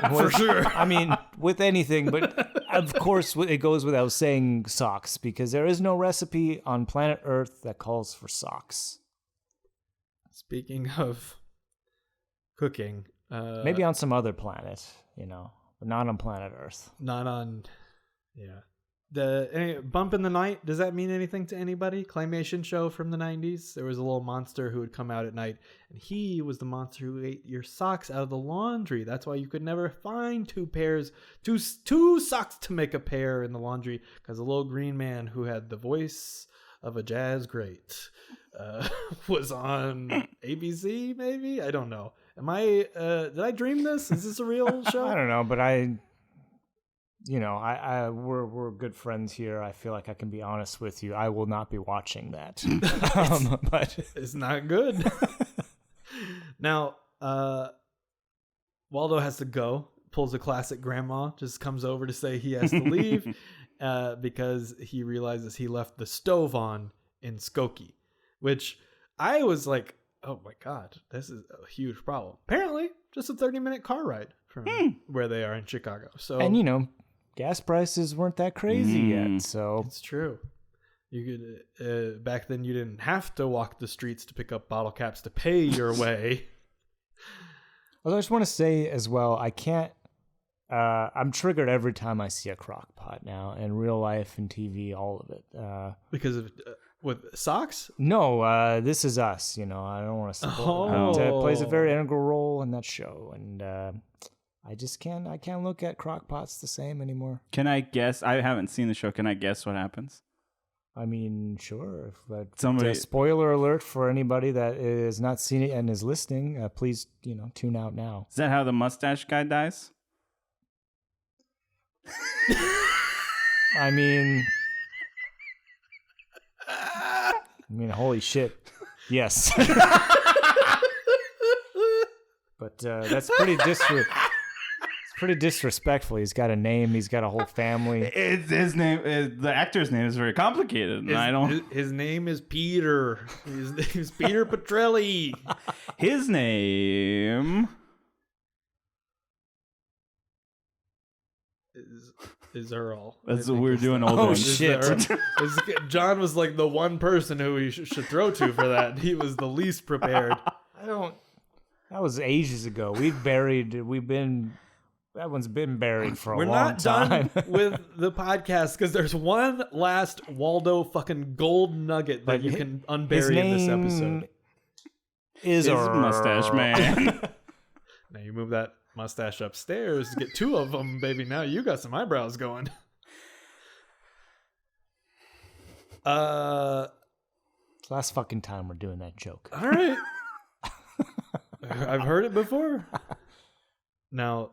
For sure. I mean, with anything, but of course it goes without saying socks, because there is no recipe on planet Earth that calls for socks. Speaking of cooking, Maybe on some other planet, but not on planet Earth. not on, the Bump in the Night. Does that mean anything to anybody? Claymation show from the 90s. There was a little monster who would come out at night, and he was the monster who ate your socks out of the laundry. That's why you could never find two socks to make a pair in the laundry, because a little green man who had the voice of a jazz great was on ABC. Maybe, I don't know. Did I dream this? Is this a real show? I don't know, but we're good friends here. I feel like I can be honest with you. I will not be watching that. But it's not good. Now, Waldo has to go. Pulls a classic grandma. Just comes over to say he has to leave because he realizes he left the stove on in Skokie, which I was like, oh my God, this is a huge problem. Apparently, just a 30-minute car ride from where they are in Chicago. So, and gas prices weren't that crazy yet, so it's true. You could back then you didn't have to walk the streets to pick up bottle caps to pay your way. Although I just want to say as well, I can't. I'm triggered every time I see a crock pot now, in real life and TV, all of it. Because of with socks? No, This Is Us. I don't want to support. It plays a very integral role in that show, and I just can't. I can't look at crock pots the same anymore. Can I guess? I haven't seen the show. Can I guess what happens? I mean, sure. But Somebody- spoiler alert for anybody that is not seen it and is listening. Please, tune out now. Is that how the mustache guy dies? I mean, holy shit. Yes. But that's pretty disrespectful. He's got a name. He's got a whole family. His name, the actor's name is very complicated. And His name is Peter. His name is Peter Petrelli. His name is Earl. That's what we're doing. Old ones. Shit. John was like the one person who we should throw to for that. He was the least prepared. That was ages ago. That one's been buried for a We're long not time. done with the podcast because there's one last Waldo fucking gold nugget that you can unbury in this episode. Is Mustache Man. Now you move that mustache upstairs, get two of them, baby. Now you got some eyebrows going. It's last fucking time we're doing that joke. All right. I've heard it before. Now,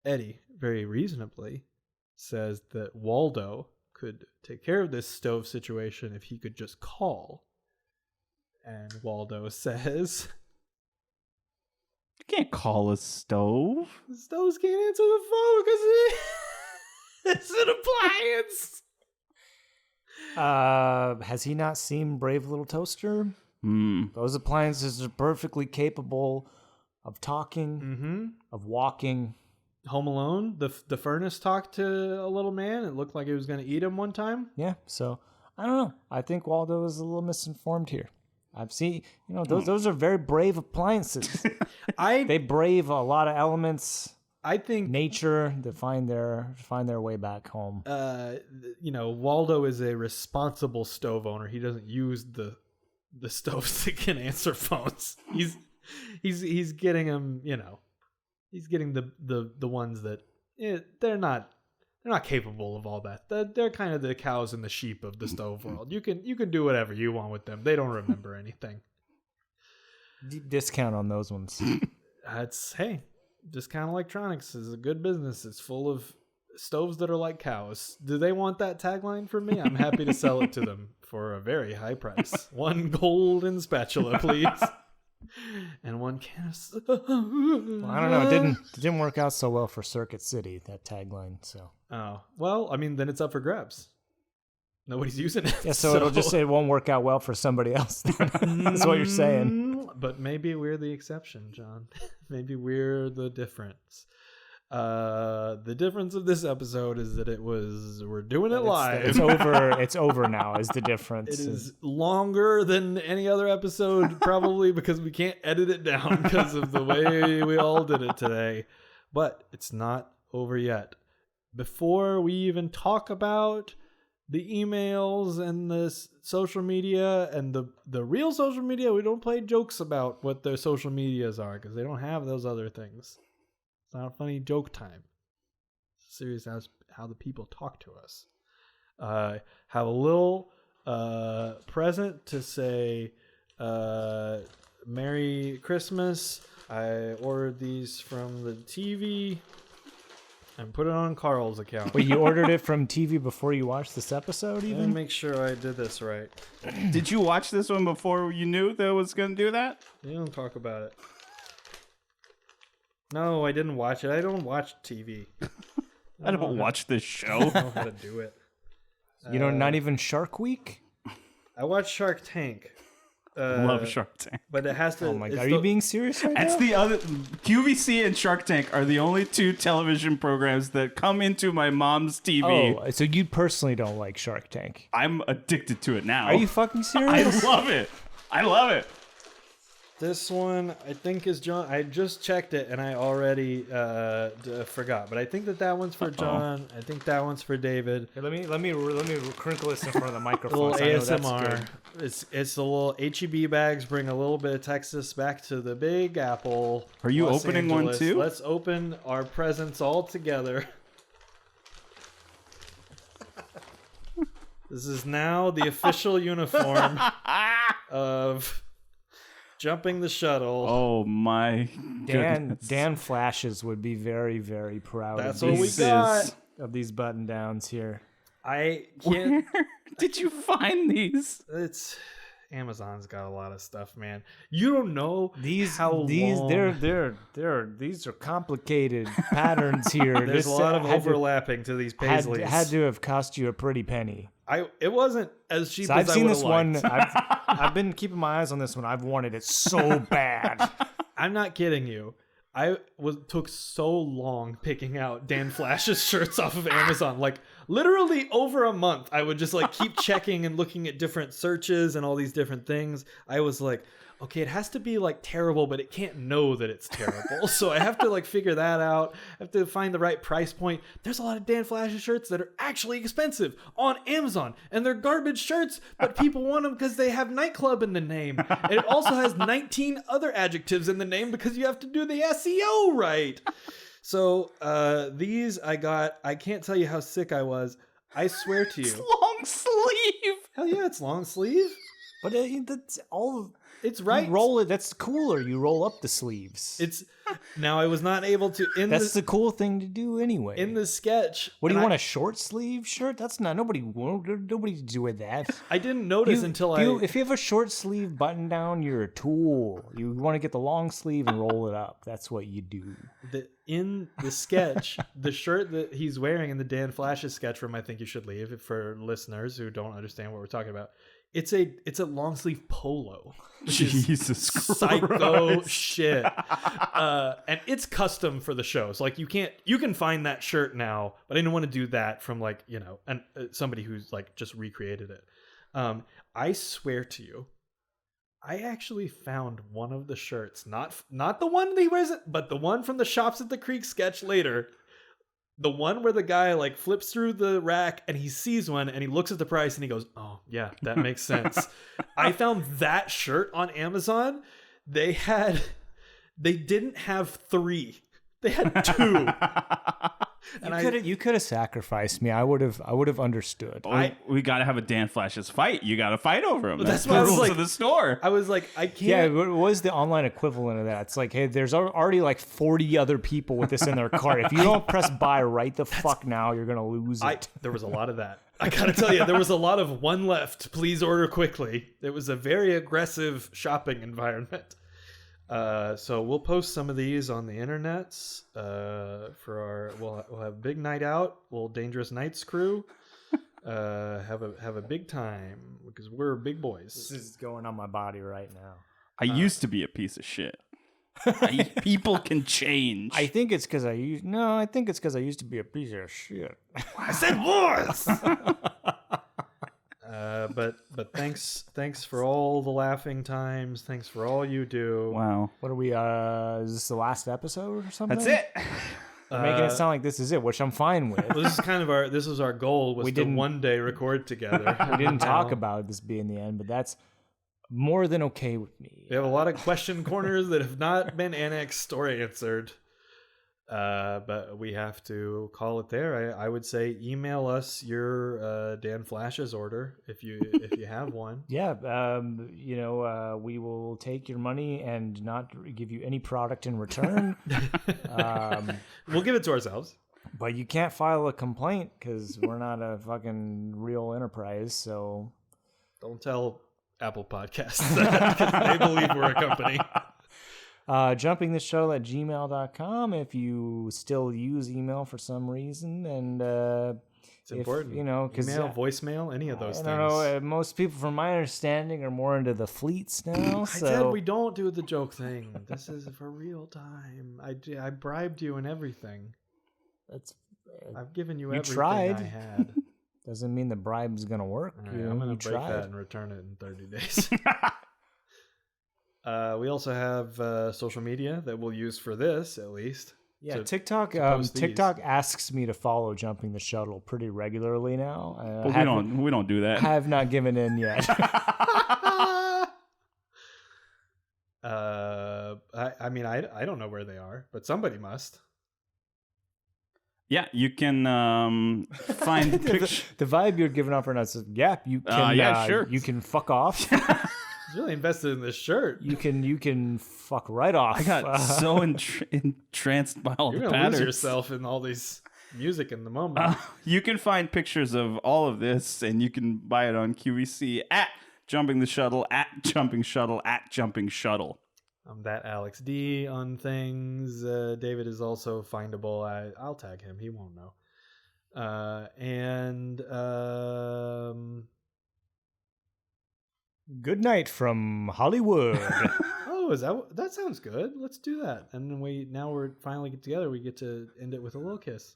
Eddie, very reasonably, says that Waldo could take care of this stove situation if he could just call. And Waldo says, You can't call a stove. the stoves can't answer the phone because it's an appliance. Has he not seen Brave Little Toaster? Those appliances are perfectly capable of talking, of walking. Home Alone, the furnace talked to a little man. It looked like it was going to eat him one time. Yeah, so I don't know. I think Waldo is a little misinformed here. I've seen, those are very brave appliances. They brave a lot of elements. I think nature to find their way back home. Waldo is a responsible stove owner. He doesn't use the stoves that can answer phones. He's getting them, he's getting the ones that they're not capable of all that. They're kind of the cows and the sheep of the stove world. You can do whatever you want with them. They don't remember anything. Deep discount on those ones. Discount Electronics is a good business. It's full of stoves that are like cows. Do they want that tagline from me? I'm happy to sell it to them for a very high price. One golden spatula, please. And one can of... Well, I don't know. It didn't work out so well for Circuit City, that tagline. So. Oh well, I mean, then it's up for grabs. Nobody's using it. Yeah, so it won't work out well for somebody else. That's what you're saying. But maybe we're the exception, John. Maybe we're the difference. The difference of this episode is that we're doing it live. It's over now is the difference. It is longer than any other episode, probably because we can't edit it down because of the way we all did it today. But it's not over yet. Before we even talk about the emails and the social media and the real social media, we don't play jokes about what their social medias are because they don't have those other things. It's not a funny joke time. It's serious as how the people talk to us. Have a little present to say Merry Christmas. I ordered these from the TV and put it on Carl's account. Wait, you ordered it from TV before you watched this episode even? Let me make sure I did this right. Did you watch this one before you knew that it was going to do that? You don't talk about it. No, I didn't watch it. I don't watch TV. I don't watch this show. I don't know how to do it. Not even Shark Week? I watch Shark Tank. Love Shark Tank. But it has to... Oh my God, are you being serious right now? That's the other... QVC and Shark Tank are the only two television programs that come into my mom's TV. Oh, so you personally don't like Shark Tank? I'm addicted to it now. Are you fucking serious? I love it. I love it. This one, I think, is John. I just checked it, and I already forgot. But I think that one's for John. I think that one's for David. Hey, let me crinkle this in front of the microphone. A little ASMR. It's the little HEB bags. Bring a little bit of Texas back to the Big Apple. Are you Los opening Angeles. one too? Let's open our presents all together. This is now the official uniform of Jumping the Shuttle. Oh my goodness. Dan Flashes would be very, very proud That's of what we got. of these button downs here. I can't. Where did you find these? It's Amazon's got a lot of stuff, man. You don't know These long. these are complicated patterns here. There's a lot of overlapping to these paisleys. Had to have cost you a pretty penny. It wasn't as cheap So as I've I seen would this have one. liked. I've been keeping my eyes on this one. I've wanted it so bad. I'm not kidding you. Took so long picking out Dan Flash's shirts off of Amazon. Like literally over a month. I would just like keep checking and looking at different searches and all these different things. I was like, okay, it has to be like terrible, but it can't know that it's terrible. So I have to like figure that out. I have to find the right price point. There's a lot of Dan Flash's shirts that are actually expensive on Amazon, and they're garbage shirts, but people want them because they have nightclub in the name. And it also has 19 other adjectives in the name because you have to do the SEO right. So these I got. I can't tell you how sick I was. I swear to you. It's long sleeve. Hell yeah, it's long sleeve. But that's all. It's right. You roll it. That's cooler. You roll up the sleeves. It's now I was not able to That's the cool thing to do anyway. in the sketch. What do you and want, a short sleeve shirt? That's not nobody's doing that. I didn't notice until if you have a short sleeve button down, you're a tool. You want to get the long sleeve and roll it up. That's what you do. In the sketch, the shirt that he's wearing in the Dan Flash's sketch from I Think You Should Leave, for listeners who don't understand what we're talking about, it's a long sleeve polo. Jesus Psycho Christ. shit. And it's custom for the show. So like you can find that shirt now, but I didn't want to do that from like, somebody who's like just recreated it. I swear to you, I actually found one of the shirts, not the one that he wears, but the one from the Shops at the Creek sketch later. The one where the guy like flips through the rack and he sees one and he looks at the price and he goes, "Oh yeah, that makes sense." I found that shirt on Amazon. They didn't have 3. They had 2. And you could have sacrificed me. I would have understood. We got to have a Dan Flash's fight. You got to fight over him. That's what the I was rules like- of the store. I was like, I can't. Yeah, what was the online equivalent of that? It's like, hey, there's already like 40 other people with this in their cart. If you don't press buy right the fuck now, you're gonna lose it. There was a lot of that. I gotta tell you, there was a lot of one left. Please order quickly. It was a very aggressive shopping environment. So we'll post some of these on the internets for we'll have a big night out, little Dangerous Nights crew. Have a big time because we're big boys. This is going on my body right now. I used to be a piece of shit. People can change. I think it's because I used to be a piece of shit. I said was. But thanks for all the laughing times. Thanks for all you do. Wow. What are we? Is this the last episode or something? That's it. Making it sound like this is it, which I'm fine with. Well, this is kind of this was our goal, was to one day record together. We didn't talk about this being the end, but that's more than okay with me. We have a lot of question corners that have not been annexed or answered. But we have to call it there. I would say email us your Dan Flash's order if you have one. Yeah, we will take your money and not give you any product in return. We'll give it to ourselves. But you can't file a complaint because we're not a fucking real enterprise. So don't tell Apple Podcasts that, 'cause they believe we're a company. jumpingtheshuttle@gmail.com if you still use email for some reason, and it's important. Because email, voicemail, any of those things. I don't know. Most people, from my understanding, are more into the fleets now. I said we don't do the joke thing. This is for real time. I bribed you and everything. I've given you everything tried. I had. Doesn't mean the bribe's gonna work. Right, I'm gonna break that and return it in 30 days. We also have social media that we'll use for this, at least. Yeah, TikTok. TikTok asks me to follow Jumping the Shuttle pretty regularly now. But we don't do that. Have not given in yet. I don't know where they are, but somebody must. Yeah, you can find pictures. The vibe you're giving off right now is, yeah, you can. Sure. You can fuck off. He's really invested in this shirt. You can fuck right off. I got so entranced by all You're the gonna patterns. lose yourself in all these music in the moment. You can find pictures of all of this, and you can buy it on QVC at Jumping the Shuttle, at Jumping Shuttle, at Jumping Shuttle. I'm that Alex D on things. David is also findable. I'll tag him. He won't know. Good night from Hollywood. Oh, that sounds good. Let's do that. And then we're finally get together. We get to end it with a little kiss.